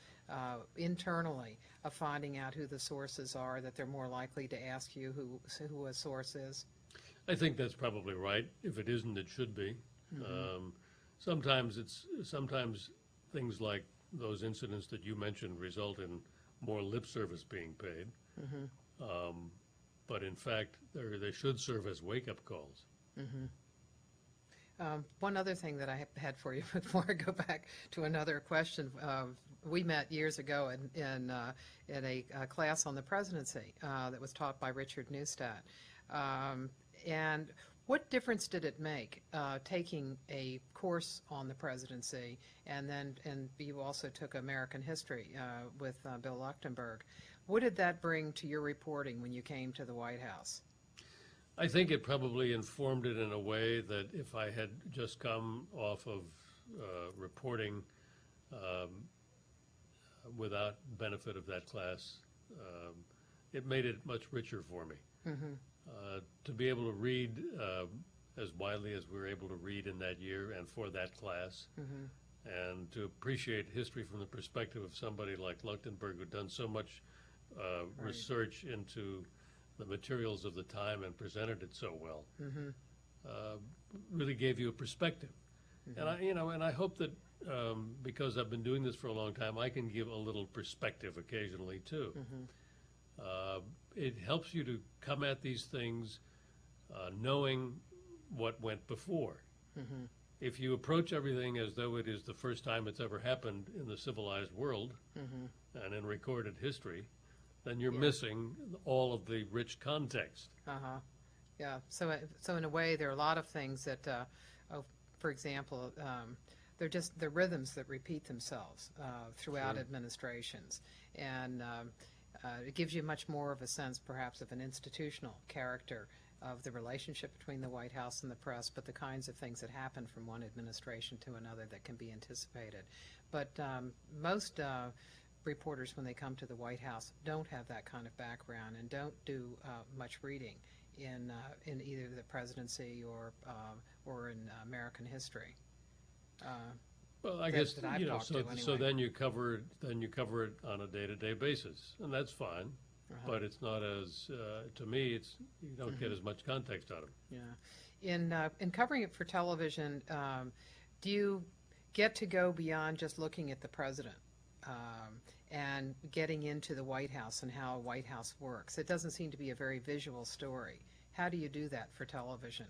internally of finding out who the sources are, that they're more likely to ask you who a source is? I think that's probably right. If it isn't, it should be. Sometimes things like those incidents that you mentioned result in more lip service being paid. But in fact, they should serve as wake-up calls. One other thing that I had for you before I go back to another question. We met years ago in a class on the presidency that was taught by Richard Neustadt. And what difference did it make taking a course on the presidency, and you also took American history with Bill Leuchtenberg? What did that bring to your reporting when you came to the White House? I think it probably informed it in a way that if I had just come off of reporting without benefit of that class, it made it much richer for me. To be able to read as widely as we were able to read in that year and for that class, and to appreciate history from the perspective of somebody like Leuchtenberg, who'd done so much research into the materials of the time and presented it so well, really gave you a perspective. And I hope that because I've been doing this for a long time, I can give a little perspective occasionally too. It helps you to come at these things knowing what went before. If you approach everything as though it is the first time it's ever happened in the civilized world and in recorded history, then you're missing all of the rich context. Yeah. So in a way, there are a lot of things that, for example, they're rhythms that repeat themselves throughout administrations, and it gives you much more of a sense, perhaps, of an institutional character of the relationship between the White House and the press, but the kinds of things that happen from one administration to another that can be anticipated. But most reporters, when they come to the White House, don't have that kind of background and don't do much reading in either the presidency or in American history. Well, I guess so then you cover it on a day-to-day basis, and that's fine. But it's not as to me. You don't get as much context out of it. Yeah, in covering it for television, do you get to go beyond just looking at the president and getting into the White House and how a White House works? It doesn't seem to be a very visual story. How do you do that for television?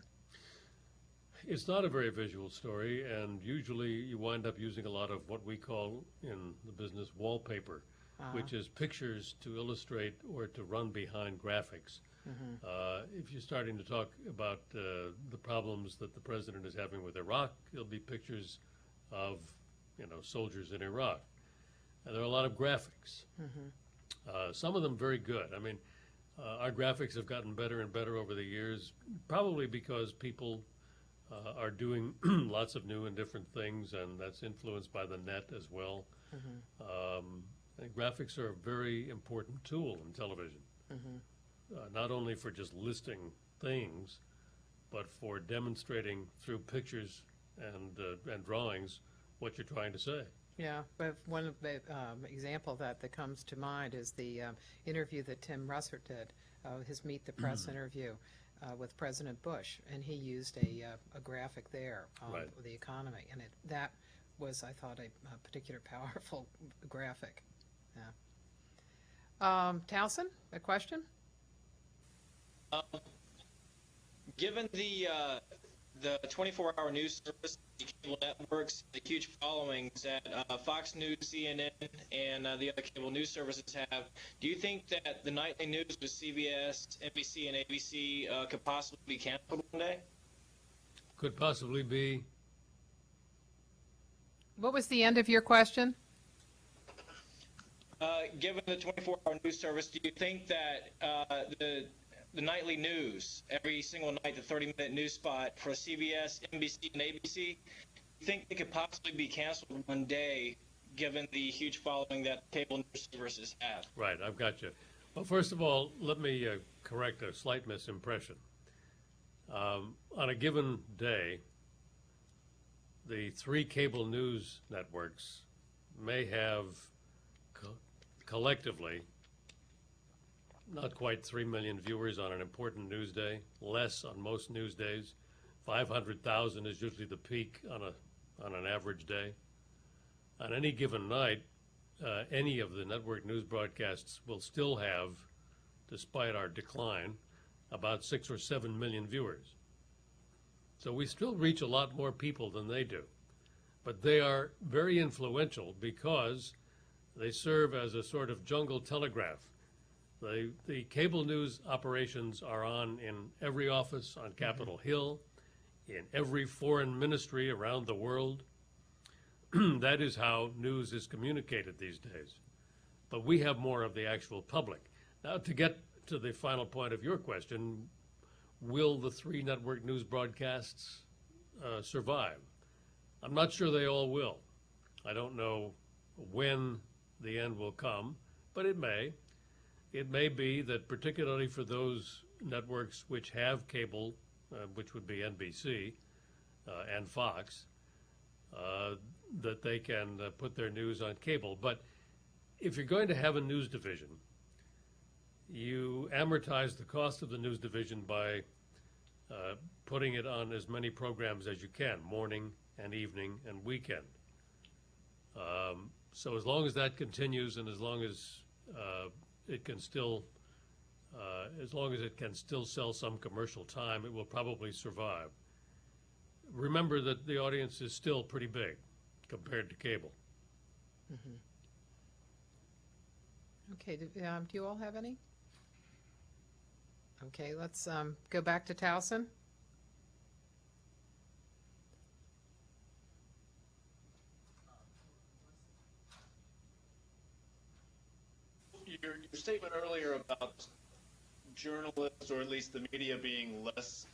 It's not a very visual story, and usually you wind up using a lot of what we call in the business wallpaper, which is pictures to illustrate or to run behind graphics. If you're starting to talk about the problems that the president is having with Iraq, there'll be pictures of soldiers in Iraq. And there are a lot of graphics. Some of them very good. I mean, our graphics have gotten better and better over the years, probably because people are doing lots of new and different things, and that's influenced by the net as well. And graphics are a very important tool in television, not only for just listing things, but for demonstrating through pictures and drawings what you're trying to say. Yeah, but one of the example that comes to mind is the interview that Tim Russert did, his Meet the Press interview with President Bush, and he used a graphic there on the economy, and that was, I thought, a particular powerful graphic. Yeah. Towson, a question? Given the 24-hour news service, the cable networks, the huge followings that Fox News, CNN, and the other cable news services have, do you think that the nightly news with CBS, NBC, and ABC could possibly be canceled one day? Could possibly be. What was the end of your question? given the 24-hour news service, do you think that the nightly news, every single night, the 30-minute news spot for CBS, NBC, and ABC, do you think it could possibly be canceled one day, given the huge following that cable news services have? Right, I've got you. Well, first of all, let me correct a slight misimpression. On a given day, the three cable news networks may have collectively not quite 3 million viewers on an important news day, less on most news days. 500,000 is usually the peak on an average day. On any given night, any of the network news broadcasts will still have, despite our decline, about 6 or 7 million viewers. So we still reach a lot more people than they do. But they are very influential because they serve as a sort of jungle telegraph. The cable news operations are on in every office on Capitol Hill, in every foreign ministry around the world. That is how news is communicated these days. But we have more of the actual public. Now, to get to the final point of your question, will the three network news broadcasts survive? I'm not sure they all will. I don't know when the end will come, but it may. It may be that particularly for those networks which have cable, which would be NBC and Fox, that they can put their news on cable. But if you're going to have a news division, you amortize the cost of the news division by putting it on as many programs as you can, morning and evening and weekend. So as long as that continues, and as long as it can still sell some commercial time, it will probably survive. Remember that the audience is still pretty big compared to cable. Mm-hmm. Okay, do you all have any? Okay, let's go back to Towson. Your statement earlier about journalists, or at least the media, being less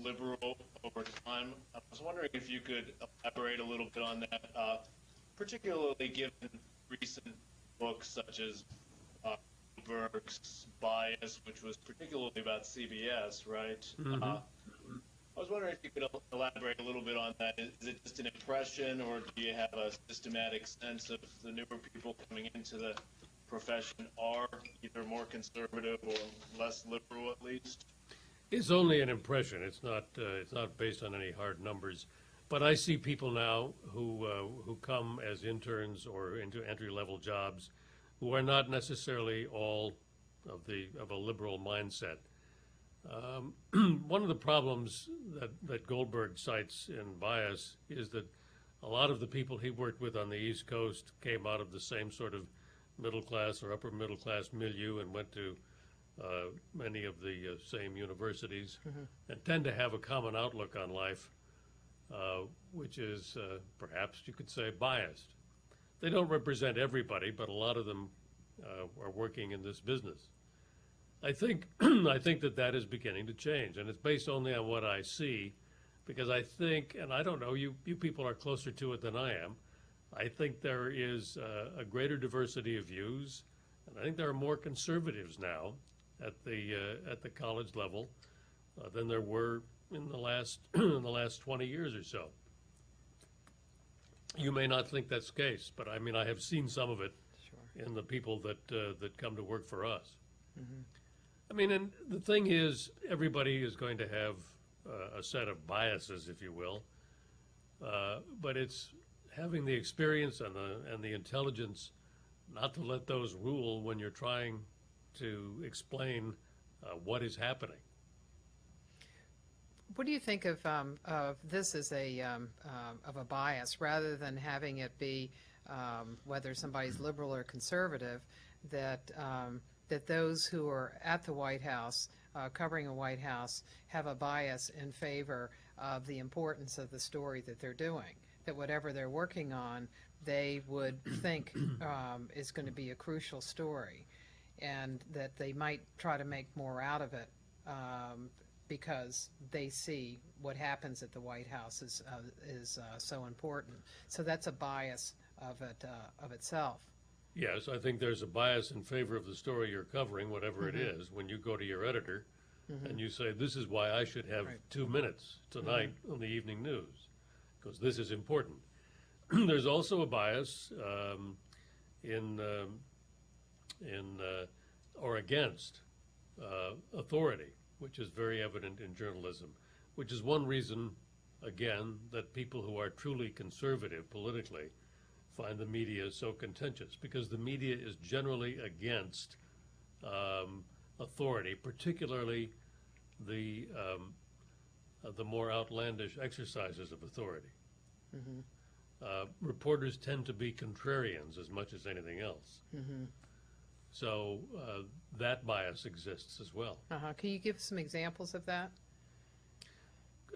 liberal over time, I was wondering if you could elaborate a little bit on that, particularly given recent books such as Berg's Bias, which was particularly about CBS, right? Mm-hmm. I was wondering if you could elaborate a little bit on that. Is it just an impression, or do you have a systematic sense of the newer people coming into the profession are either more conservative or less liberal, at least? It's only an impression. It's not based on any hard numbers. But I see people now who come as interns or into entry-level jobs who are not necessarily all of a liberal mindset. One of the problems that Goldberg cites in Bias is that a lot of the people he worked with on the East Coast came out of the same sort of middle class or upper middle class milieu and went to many of the same universities, and tend to have a common outlook on life, which is perhaps you could say biased. They don't represent everybody, but a lot of them are working in this business. I think that is beginning to change, and it's based only on what I see, because I think, and I don't know, you people are closer to it than I am, I think there is a greater diversity of views, and I think there are more conservatives now at the college level than there were in the last 20 years or so. You may not think that's the case, but I mean I have seen some of it in the people that come to work for us. Mm-hmm. I mean, and the thing is, everybody is going to have a set of biases, if you will, but it's having the experience and the intelligence not to let those rule when you're trying to explain what is happening. What do you think of this as of a bias, rather than having it be whether somebody's liberal or conservative, that those who are at the White House, covering a White House, have a bias in favor of the importance of the story that they're doing, that whatever they're working on they would think is going to be a crucial story, and that they might try to make more out of it because they see what happens at the White House is so important. So that's a bias of itself. Yes, I think there's a bias in favor of the story you're covering, whatever it is, when you go to your editor and you say, this is why I should have Right. 2 minutes tonight on the evening news, because this is important. There's also a bias in or against authority, which is very evident in journalism, which is one reason, again, that people who are truly conservative politically find the media so contentious, because the media is generally against authority, particularly the more outlandish exercises of authority. Reporters tend to be contrarians as much as anything else. So that bias exists as well. Can you give some examples of that?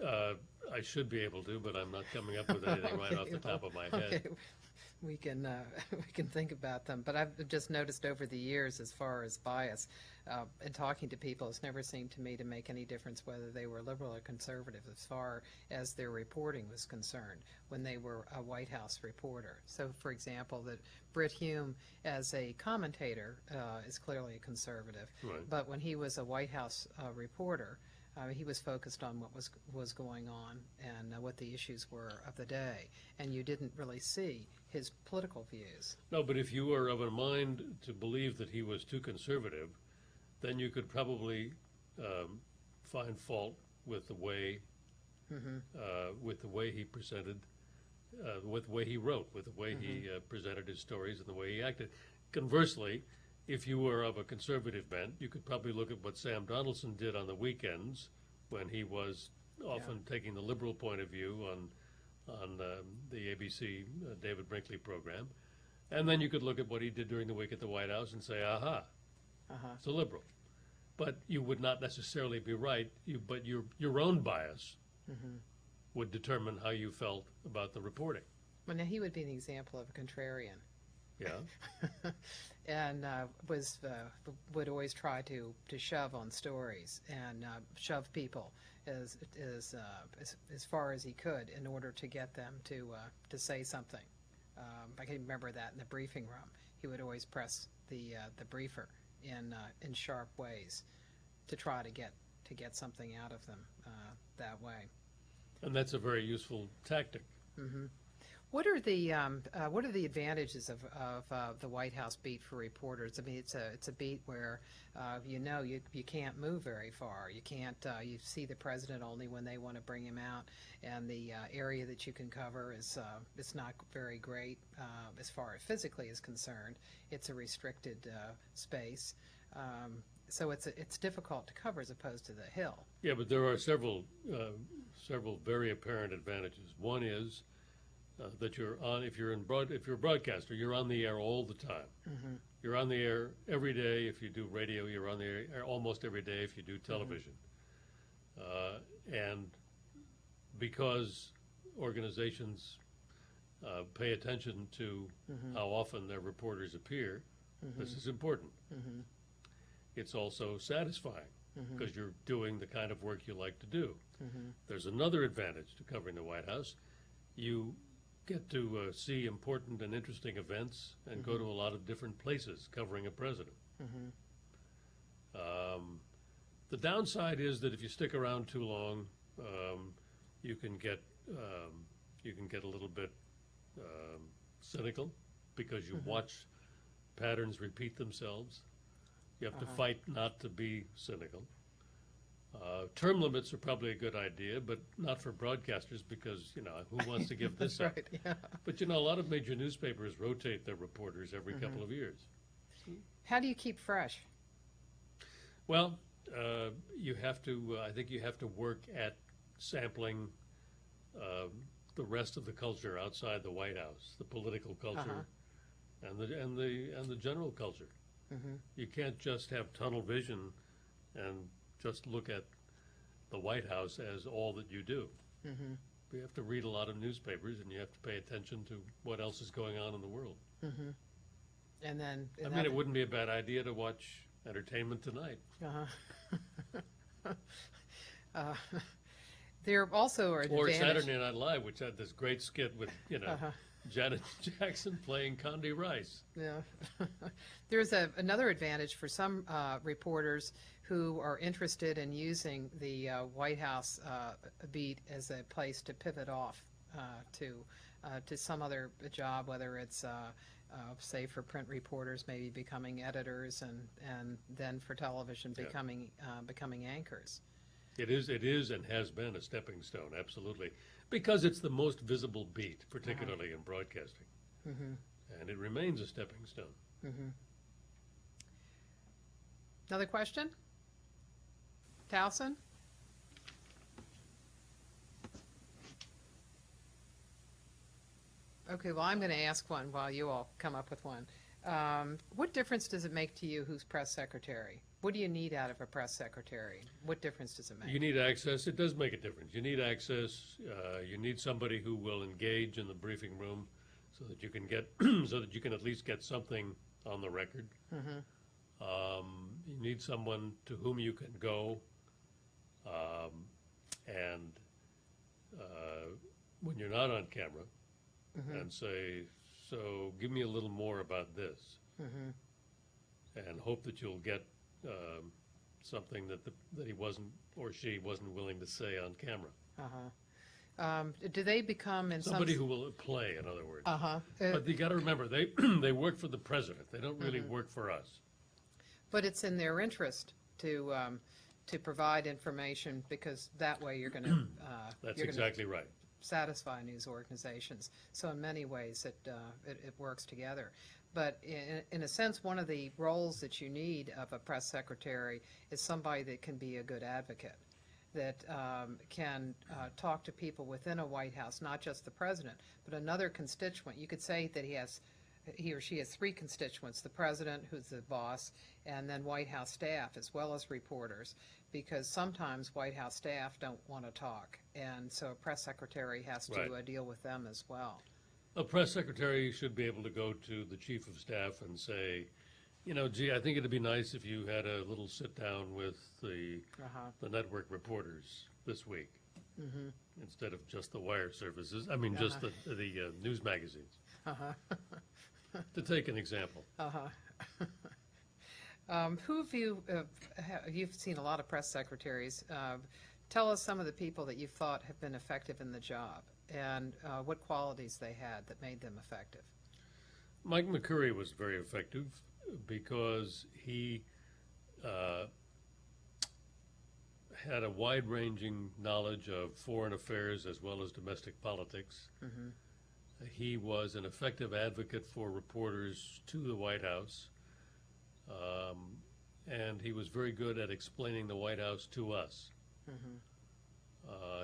I should be able to, but I'm not coming up with anything right off the top of my head. Okay. We can think about them, but I've just noticed over the years, as far as bias, in talking to people, it's never seemed to me to make any difference whether they were liberal or conservative as far as their reporting was concerned when they were a White House reporter. So, for example, that Brit Hume, as a commentator, is clearly a conservative, Right. but when he was a White House reporter, he was focused on what was going on and what the issues were of the day, and you didn't really see his political views. No, but if you were of a mind to believe that he was too conservative, then you could probably find fault with the way he presented, with the way he wrote, with the way he presented his stories and the way he acted. Conversely, if you were of a conservative bent, you could probably look at what Sam Donaldson did on the weekends when he was often taking the liberal point of view on the ABC David Brinkley program. And then you could look at what he did during the week at the White House and say, aha, it's a liberal. But you would not necessarily be right, but your own bias would determine how you felt about the reporting. Well, now he would be an example of a contrarian. Yeah. And would always try to shove on stories and shove people as far as he could in order to get them to say something. I can remember that in the briefing room. He would always press the briefer in sharp ways to try to get something out of them that way. And that's a very useful tactic. What are the advantages of the White House beat for reporters? I mean, it's a beat where you can't move very far. You can't you see the president only when they want to bring him out, and the area that you can cover is it's not very great as far as physically is concerned. It's a restricted space. So it's difficult to cover as opposed to the Hill. Yeah, but there are several very apparent advantages. One is that you're on. If you're a broadcaster, you're on the air all the time. You're on the air every day. If you do radio, you're on the air almost every day. If you do television, and because organizations pay attention to how often their reporters appear, this is important. It's also satisfying because you're doing the kind of work you like to do. There's another advantage to covering the White House. You get to see important and interesting events and go to a lot of different places covering a president. The downside is that if you stick around too long, you can get a little bit cynical because you watch patterns repeat themselves. You have to fight not to be cynical. Term limits are probably a good idea, but not for broadcasters because, who wants to give this up? Right, yeah. But, a lot of major newspapers rotate their reporters every couple of years. How do you keep fresh? Well, you have to, I think you have to work at sampling the rest of the culture outside the White House, the political culture and the general culture. You can't just have tunnel vision and just look at the White House as all that you do. we have to read a lot of newspapers, and you have to pay attention to what else is going on in the world. And then. I mean, it wouldn't be a bad idea to watch Entertainment Tonight. There also are Or advantages. Saturday Night Live, which had this great skit with, Janet Jackson playing Condi Rice. Yeah. There's another advantage for some reporters who are interested in using the White House beat as a place to pivot off to some other job, whether it's, say, for print reporters, maybe becoming editors, and then for television, Yeah. becoming anchors. It is and has been a stepping stone, absolutely, because it's the most visible beat, particularly in broadcasting. And it remains a stepping stone. Another question? Towson? Okay, well, I'm going to ask one while you all come up with one. What difference does it make to you who's press secretary? What do you need out of a press secretary? What difference does it make? You need access. It does make a difference. You need access. You need somebody who will engage in the briefing room so that you can get, so that you can at least get something on the record. You need someone to whom you can go, and when you're not on camera, and say, so give me a little more about this, and hope that you'll get something that he wasn't, or she wasn't willing to say on camera. Do they become in Somebody some... who will play, in other words. Uh-huh. But you got to remember, they work for the president. They don't really work for us. But it's in their interest to provide information, because that way you're going to That's exactly right. satisfy news organizations. So in many ways, it works together. But in a sense, one of the roles that you need of a press secretary is somebody that can be a good advocate, that can talk to people within a White House, not just the president, but another constituent. You could say that he or she has three constituents: the president, who's the boss, and then White House staff, as well as reporters, because sometimes White House staff don't want to talk, and so a press secretary has to Right. deal with them as well. A press secretary should be able to go to the chief of staff and say, gee, I think it'd be nice if you had a little sit-down with the network reporters this week, instead of just the wire services, just the news magazines, to take an example. Who have you've seen a lot of press secretaries. Tell us some of the people that you've thought have been effective in the job, and what qualities they had that made them effective. Mike McCurry was very effective because he had a wide-ranging knowledge of foreign affairs as well as domestic politics. He was an effective advocate for reporters to the White House, and he was very good at explaining the White House to us.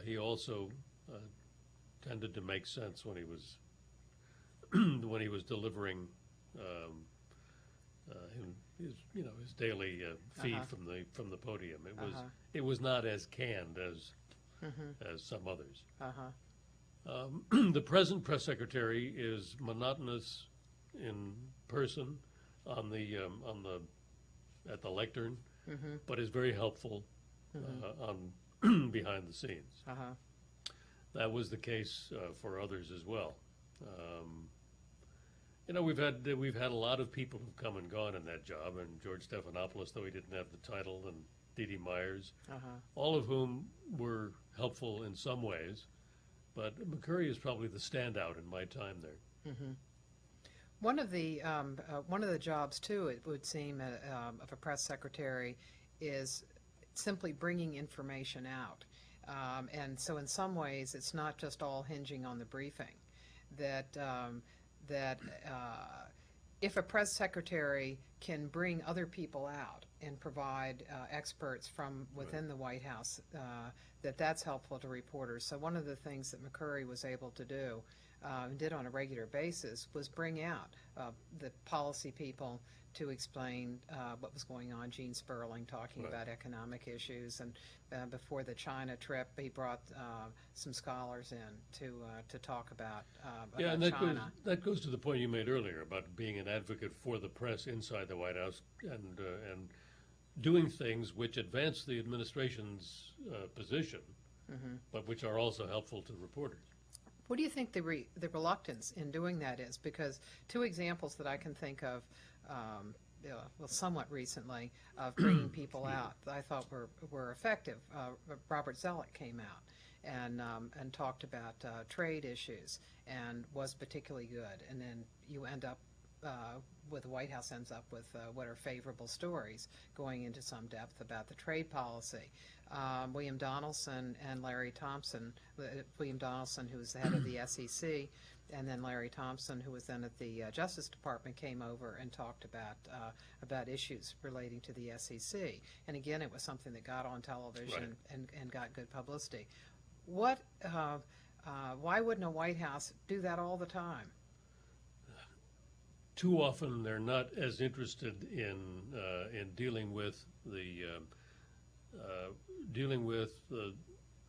He also tended to make sense when he was delivering his daily feed from the podium. It was not as canned as some others. The present press secretary is monotonous in person at the lectern, but is very helpful on behind the scenes. That was the case for others as well. We've had a lot of people who've come and gone in that job, and George Stephanopoulos, though he didn't have the title, and Dee Dee Myers, all of whom were helpful in some ways. But McCurry is probably the standout in my time there. One of the jobs too, it would seem, of a press secretary is simply bringing information out. And so in some ways, it's not just all hinging on the briefing. That if a press secretary can bring other people out and provide experts from within the White House, that's helpful to reporters. So one of the things that McCurry was able to do did on a regular basis, was bring out the policy people to explain what was going on. Gene Sperling talking Right. about economic issues, and before the China trip, he brought some scholars in to talk about Yeah, and China. that goes to the point you made earlier about being an advocate for the press inside the White House and doing things which advance the administration's position, but which are also helpful to reporters. What do you think the reluctance in doing that is? Because two examples that I can think of, well, somewhat recently, of bringing people out that I thought were effective. Robert Zeller came out and talked about trade issues and was particularly good. And then you end up with the White House ends up with what are favorable stories going into some depth about the trade policy. William Donaldson and Larry Thompson, William Donaldson, who was the head of the SEC, and then Larry Thompson, who was then at the Justice Department, came over and talked about issues relating to the SEC. And again, it was something that got on television and got good publicity. Why wouldn't a White House do that all the time? Too often, they're not as interested in dealing with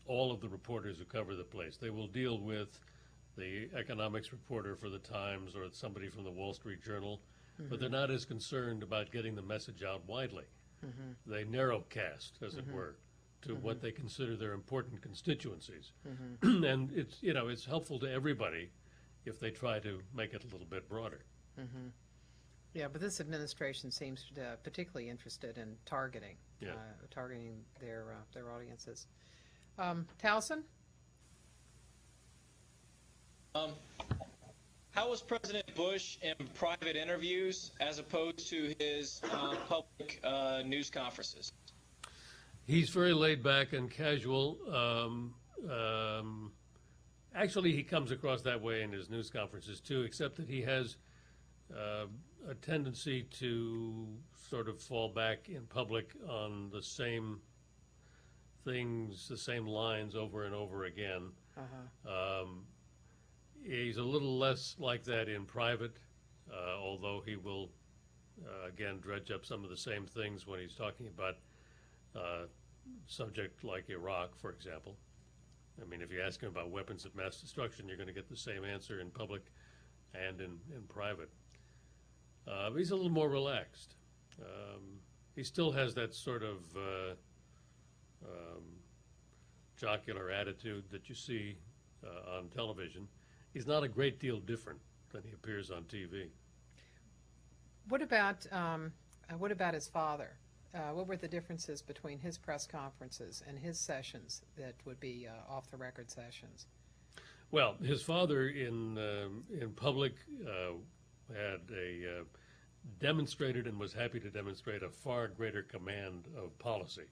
all of the reporters who cover the place. They will deal with the economics reporter for the Times or somebody from the Wall Street Journal, but they're not as concerned about getting the message out widely. They narrowcast, as it were, to what they consider their important constituencies. And it's helpful to everybody if they try to make it a little bit broader. Yeah, but this administration seems particularly interested in targeting their audiences. Towson? How was President Bush in private interviews as opposed to his public news conferences? He's very laid back and casual. Actually, he comes across that way in his news conferences too, except that he has a tendency to sort of fall back in public on the same things, the same lines over and over again. He's a little less like that in private, although he will, again, dredge up some of the same things when he's talking about subject like Iraq, for example. I mean, if you ask him about weapons of mass destruction, you're going to get the same answer in public and in private. But he's a little more relaxed. He still has that sort of jocular attitude that you see on television. He's not a great deal different than he appears on TV. What about his father? What were the differences between his press conferences and his sessions that would be off-the-record sessions? Well, his father in public had demonstrated and was happy to demonstrate a far greater command of policy.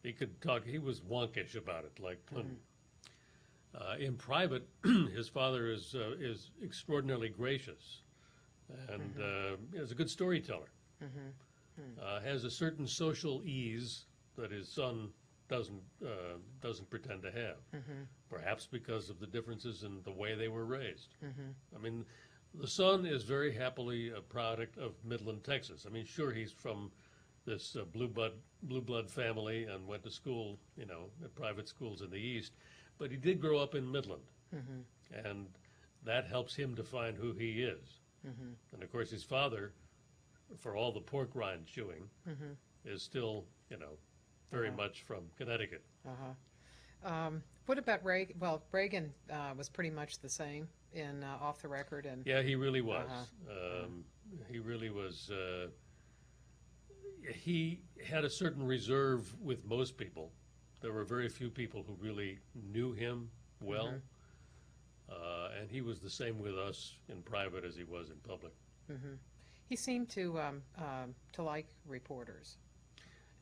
He could talk. He was wonkish about it, like Clinton. In private, his father is extraordinarily gracious and is a good storyteller. Has a certain social ease that his son doesn't pretend to have, perhaps because of the differences in the way they were raised. I mean, the son is very happily a product of Midland, Texas. I mean, sure, he's from this blue blood family and went to school, at private schools in the East, but he did grow up in Midland, and that helps him define who he is. And of course, his father, for all the pork rind chewing, is still, very much from Connecticut. What about Reagan? Well, Reagan was pretty much the same in off the record, and Yeah, he really was. He really was. He had a certain reserve with most people. There were very few people who really knew him well, and he was the same with us in private as he was in public. he seemed to like reporters.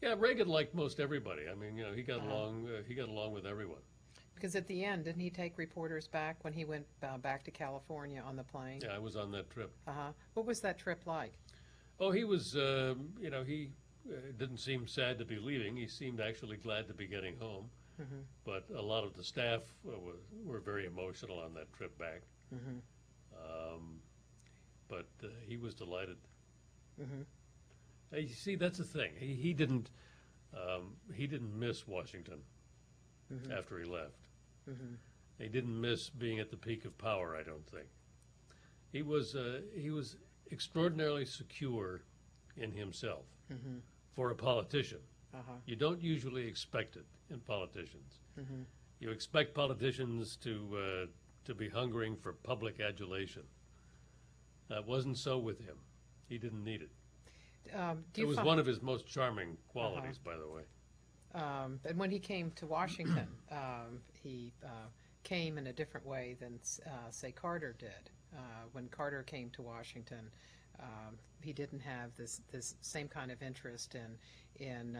Yeah, Reagan liked most everybody. I mean, he got along. He got along with everyone. Because at the end, didn't he take reporters back when he went back to California on the plane? Yeah, I was on that trip. What was that trip like? Oh, he was. He didn't seem sad to be leaving. He seemed actually glad to be getting home. But a lot of the staff were very emotional on that trip back. But he was delighted. Mm-hmm. You see, that's the thing. He didn't miss Washington after he left. He didn't miss being at the peak of power, I don't think. He was extraordinarily secure in himself for a politician. You don't usually expect it in politicians. You expect politicians to be hungering for public adulation. That wasn't so with him. He didn't need it. It was one of his most charming qualities, by the way. And when he came to Washington, he came in a different way than, say, Carter did. When Carter came to Washington, he didn't have this same kind of interest in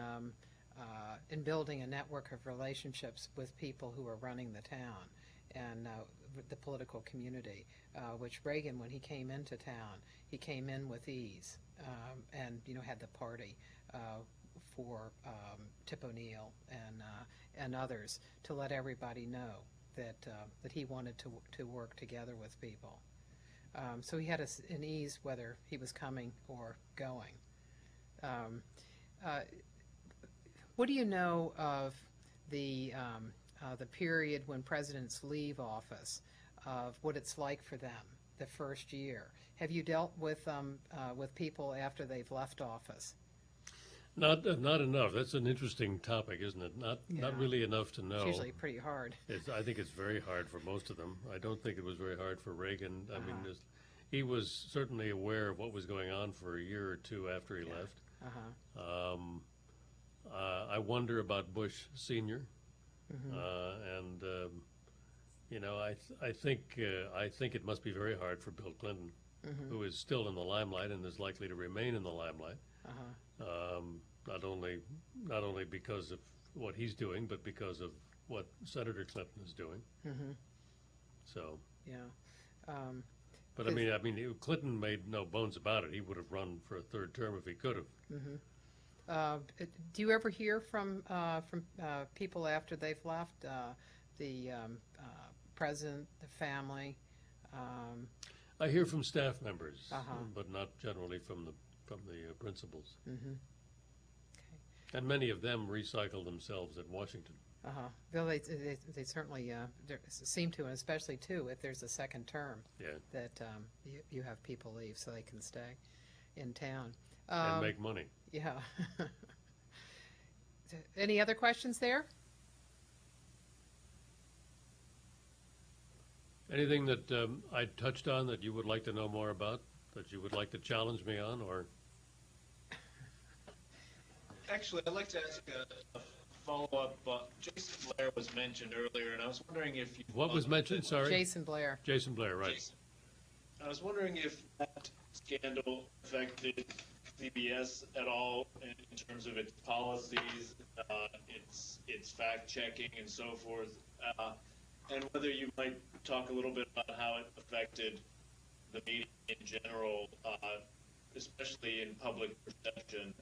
building a network of relationships with people who are running the town and the political community, which Reagan, when he came into town, he came in with ease and had the party for Tip O'Neill and others to let everybody know that he wanted to work together with people. So he had an ease whether he was coming or going. What do you know of the period when presidents leave office, of what it's like for them the first year? Have you dealt with people after they've left office? Not enough. That's an interesting topic, isn't it? Not really enough to know. It's usually pretty hard. I think it's very hard for most of them. I don't think it was very hard for Reagan. I mean, he was certainly aware of what was going on for a year or two after he left. I wonder about Bush Sr. And I think it must be very hard for Bill Clinton, who is still in the limelight and is likely to remain in the limelight. Not only because of what he's doing, but because of what Senator Clinton is doing. So. Yeah. But I mean, Clinton made no bones about it. He would have run for a third term if he could have. Do you ever hear from people after they've left, the president, the family? I hear from staff members, but not generally from the principals. And many of them recycle themselves at Washington. Well, they certainly seem to, and especially too if there's a second term. Yeah. That you have people leave so they can stay in town and make money. Yeah. Any other questions there? Anything that I touched on that you would like to know more about, that you would like to challenge me on, or? Actually, I'd like to ask a follow-up. Jason Blair was mentioned earlier, and I was wondering if you... What was mentioned, sorry? Jason Blair. Jason Blair, right. Jason. I was wondering if that scandal affected CBS at all in terms of its policies, its fact-checking and so forth, and whether you might talk a little bit about how it affected the media in general, especially in public perception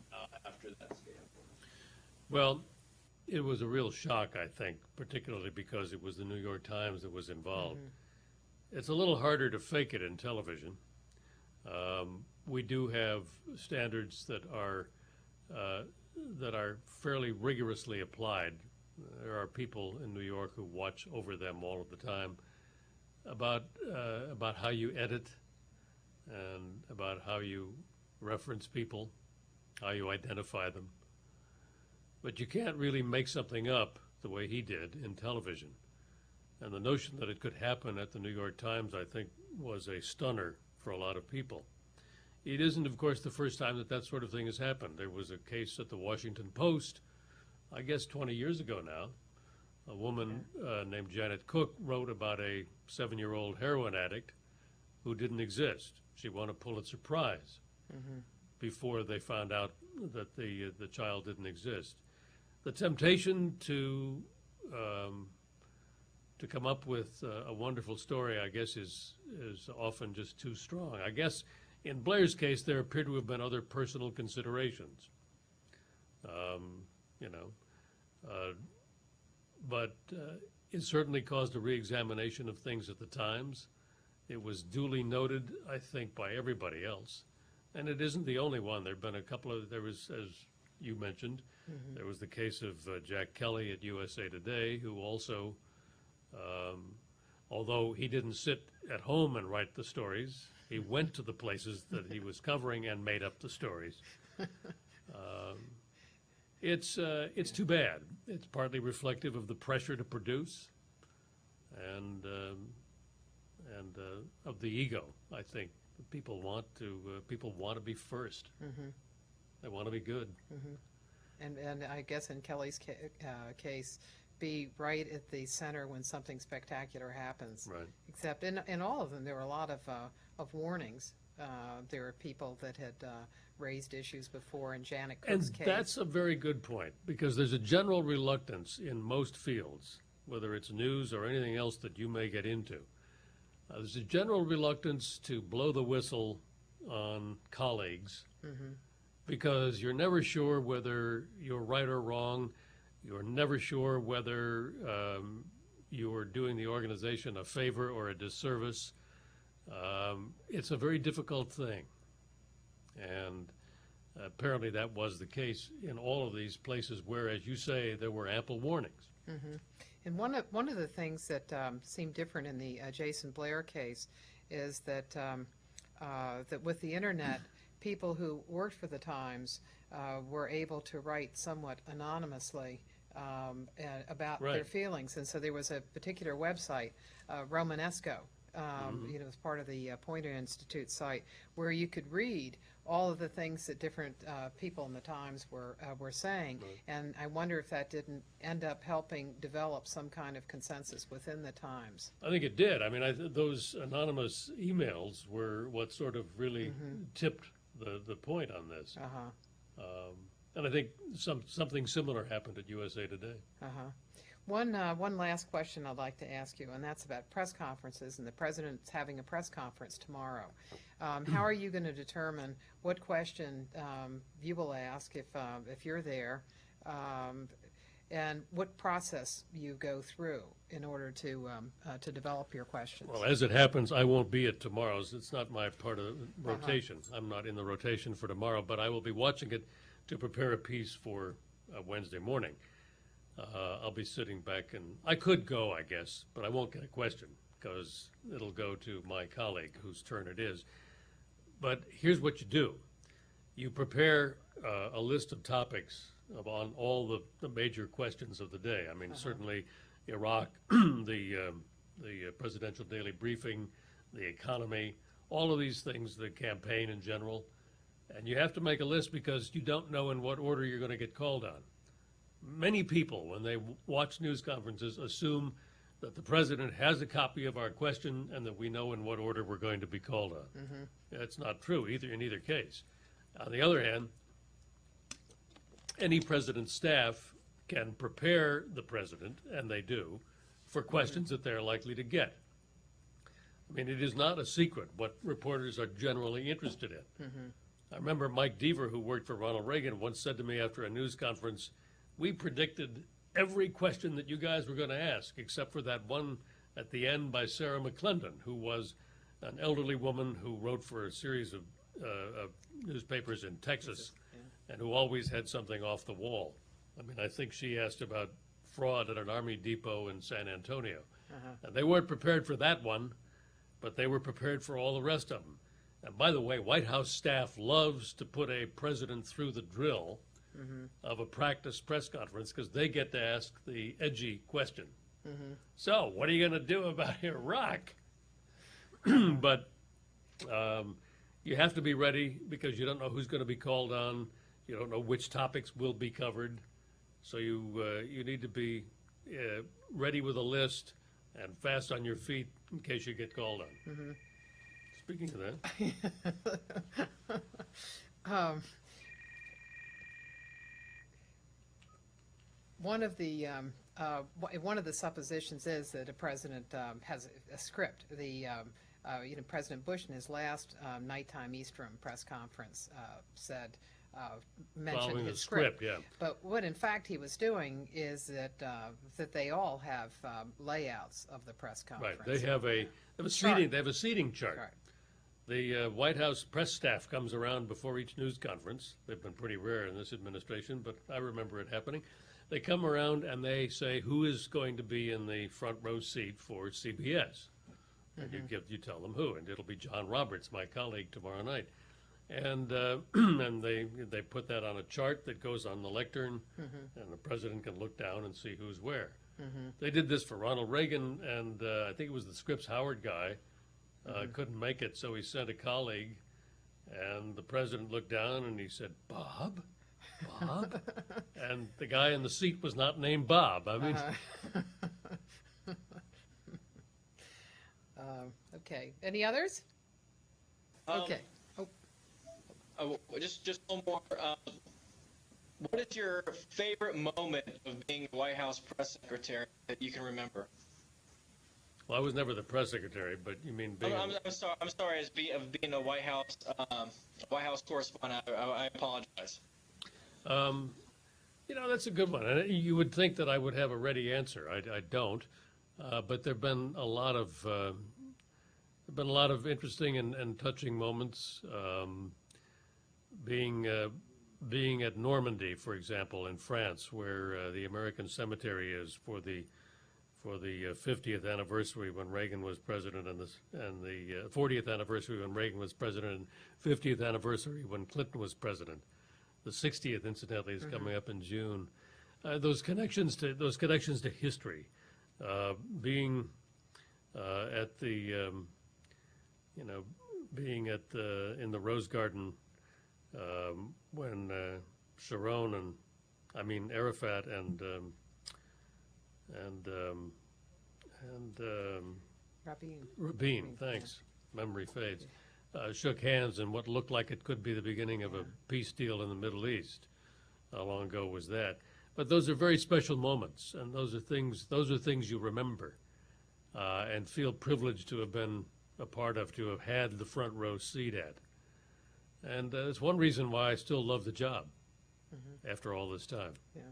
after that scandal. Well, it was a real shock, I think, particularly because it was the New York Times that was involved. It's a little harder to fake it in television. We do have standards that are fairly rigorously applied. There are people in New York who watch over them all of the time about how you edit and about how you reference people, how you identify them. But you can't really make something up the way he did in television. And the notion that it could happen at the New York Times, I think, was a stunner for a lot of people. It isn't, of course, the first time that sort of thing has happened. There was a case at the Washington Post, I guess 20 years ago now. A woman named Janet Cook wrote about a 7-year-old heroin addict who didn't exist. She won a Pulitzer Prize before they found out that the child didn't exist. The temptation to come up with a wonderful story, I guess, is often just too strong. I guess in Blair's case, there appear to have been other personal considerations. But it certainly caused a reexamination of things at the Times, It was duly noted, I think, by everybody else. And it isn't the only one. There have been a couple of, there was, as you mentioned, there was the case of Jack Kelly at USA Today, who also, although he didn't sit at home and write the stories, he went to the places that he was covering and made up the stories. It's too bad. It's partly reflective of the pressure to produce and of the ego, I think. People want to be first. They want to be good. And I guess in Kelly's case, be right at the center when something spectacular happens. Right. Except in all of them, there were a lot of warnings. There were people that had raised issues before in Janet Cook's And case. that's a very good point, because there's a general reluctance in most fields, whether it's news or anything else that you may get into. There's a general reluctance to blow the whistle on colleagues because you're never sure whether you're right or wrong. You're never sure whether you're doing the organization a favor or a disservice. It's a very difficult thing. And apparently that was the case in all of these places where, as you say, there were ample warnings. And one of the things that seemed different in the Jason Blair case is that that with the internet, people who worked for the Times were able to write somewhat anonymously about their Right. feelings, and so there was a particular website, Romanesco, it was part of the Poynter Institute site, where you could read all of the things that different people in the Times were saying. Right. And I wonder if that didn't end up helping develop some kind of consensus within the Times. I think it did. I mean, those anonymous emails were what sort of really tipped the point on this. And I think something similar happened at USA Today. One last question I'd like to ask you, and that's about press conferences, and the president's having a press conference tomorrow. How are you going to determine what question you will ask if you're there, and what process you go through in order to develop your questions? Well, as it happens, I won't be at tomorrow's. It's not my part of the rotation. I'm not in the rotation for tomorrow, but I will be watching it to prepare a piece for Wednesday morning. I'll be sitting back, and I could go, I guess, but I won't get a question because it'll go to my colleague whose turn it is. But here's what you do. You prepare a list of topics on all the major questions of the day. I mean, certainly Iraq, the presidential daily briefing, the economy, all of these things, the campaign in general. And you have to make a list because you don't know in what order you're going to get called on. Many people, when they watch news conferences, assume that the president has a copy of our question and that we know in what order we're going to be called on. That's not true in either case. On the other hand, any president's staff can prepare the president, and they do, for questions that they're likely to get. I mean, it is not a secret what reporters are generally interested in. I remember Mike Deaver, who worked for Ronald Reagan, once said to me after a news conference, "We predicted every question that you guys were going to ask, except for that one at the end by Sarah McClendon, who was an elderly woman who wrote for a series of newspapers in Texas and who always had something off the wall. I mean, I think she asked about fraud at an Army depot in San Antonio. And they weren't prepared for that one, but they were prepared for all the rest of them. And by the way, White House staff loves to put a president through the drill of a practice press conference because they get to ask the edgy question. So, what are you going to do about Iraq? But you have to be ready because you don't know who's going to be called on. You don't know which topics will be covered. So you need to be ready with a list and fast on your feet in case you get called on. Speaking of that. One of the suppositions is that a president has a script. President Bush in his last nighttime Eastern press conference said mention Following his the script, yeah. But what in fact he was doing is that they all have layouts of the press Right, conference. they have a Chart. seating chart. Right. The White House press staff comes around before each news conference. They've been pretty rare in this administration, but I remember it happening. They come around and they say who is going to be in the front row seat for CBS. And you tell them who, and it'll be John Roberts, my colleague, tomorrow night. And and they put that on a chart that goes on the lectern, and the president can look down and see who's where. They did this for Ronald Reagan, and I think it was the Scripps Howard guy couldn't make it, so he sent a colleague, and the president looked down and he said, Bob? Bob? And the guy in the seat was not named Bob. I mean, Okay. Any others? Okay. Just one more. What is your favorite moment of being a White House press secretary that you can remember? well, I was never the press secretary, but you mean being... I'm sorry. As being a White House correspondent, I apologize. That's a good one. And you would think that I would have a ready answer. I don't. But there've been a lot of interesting and touching moments. Being at Normandy, for example, in France, where the American cemetery is for the 50th anniversary when Reagan was president, and the 40th anniversary when Reagan was president, and 50th anniversary when Clinton was president. The 60th, incidentally, is coming up in June. Those connections to history, being at the being in the Rose Garden when Arafat and Rabin, thanks, memory fades, shook hands in what looked like it could be the beginning of a peace deal in the Middle East. How long ago was that? But those are very special moments, and those are things you remember and feel privileged to have been a part of, to have had the front row seat at. And it's one reason why I still love the job after all this time. Yeah.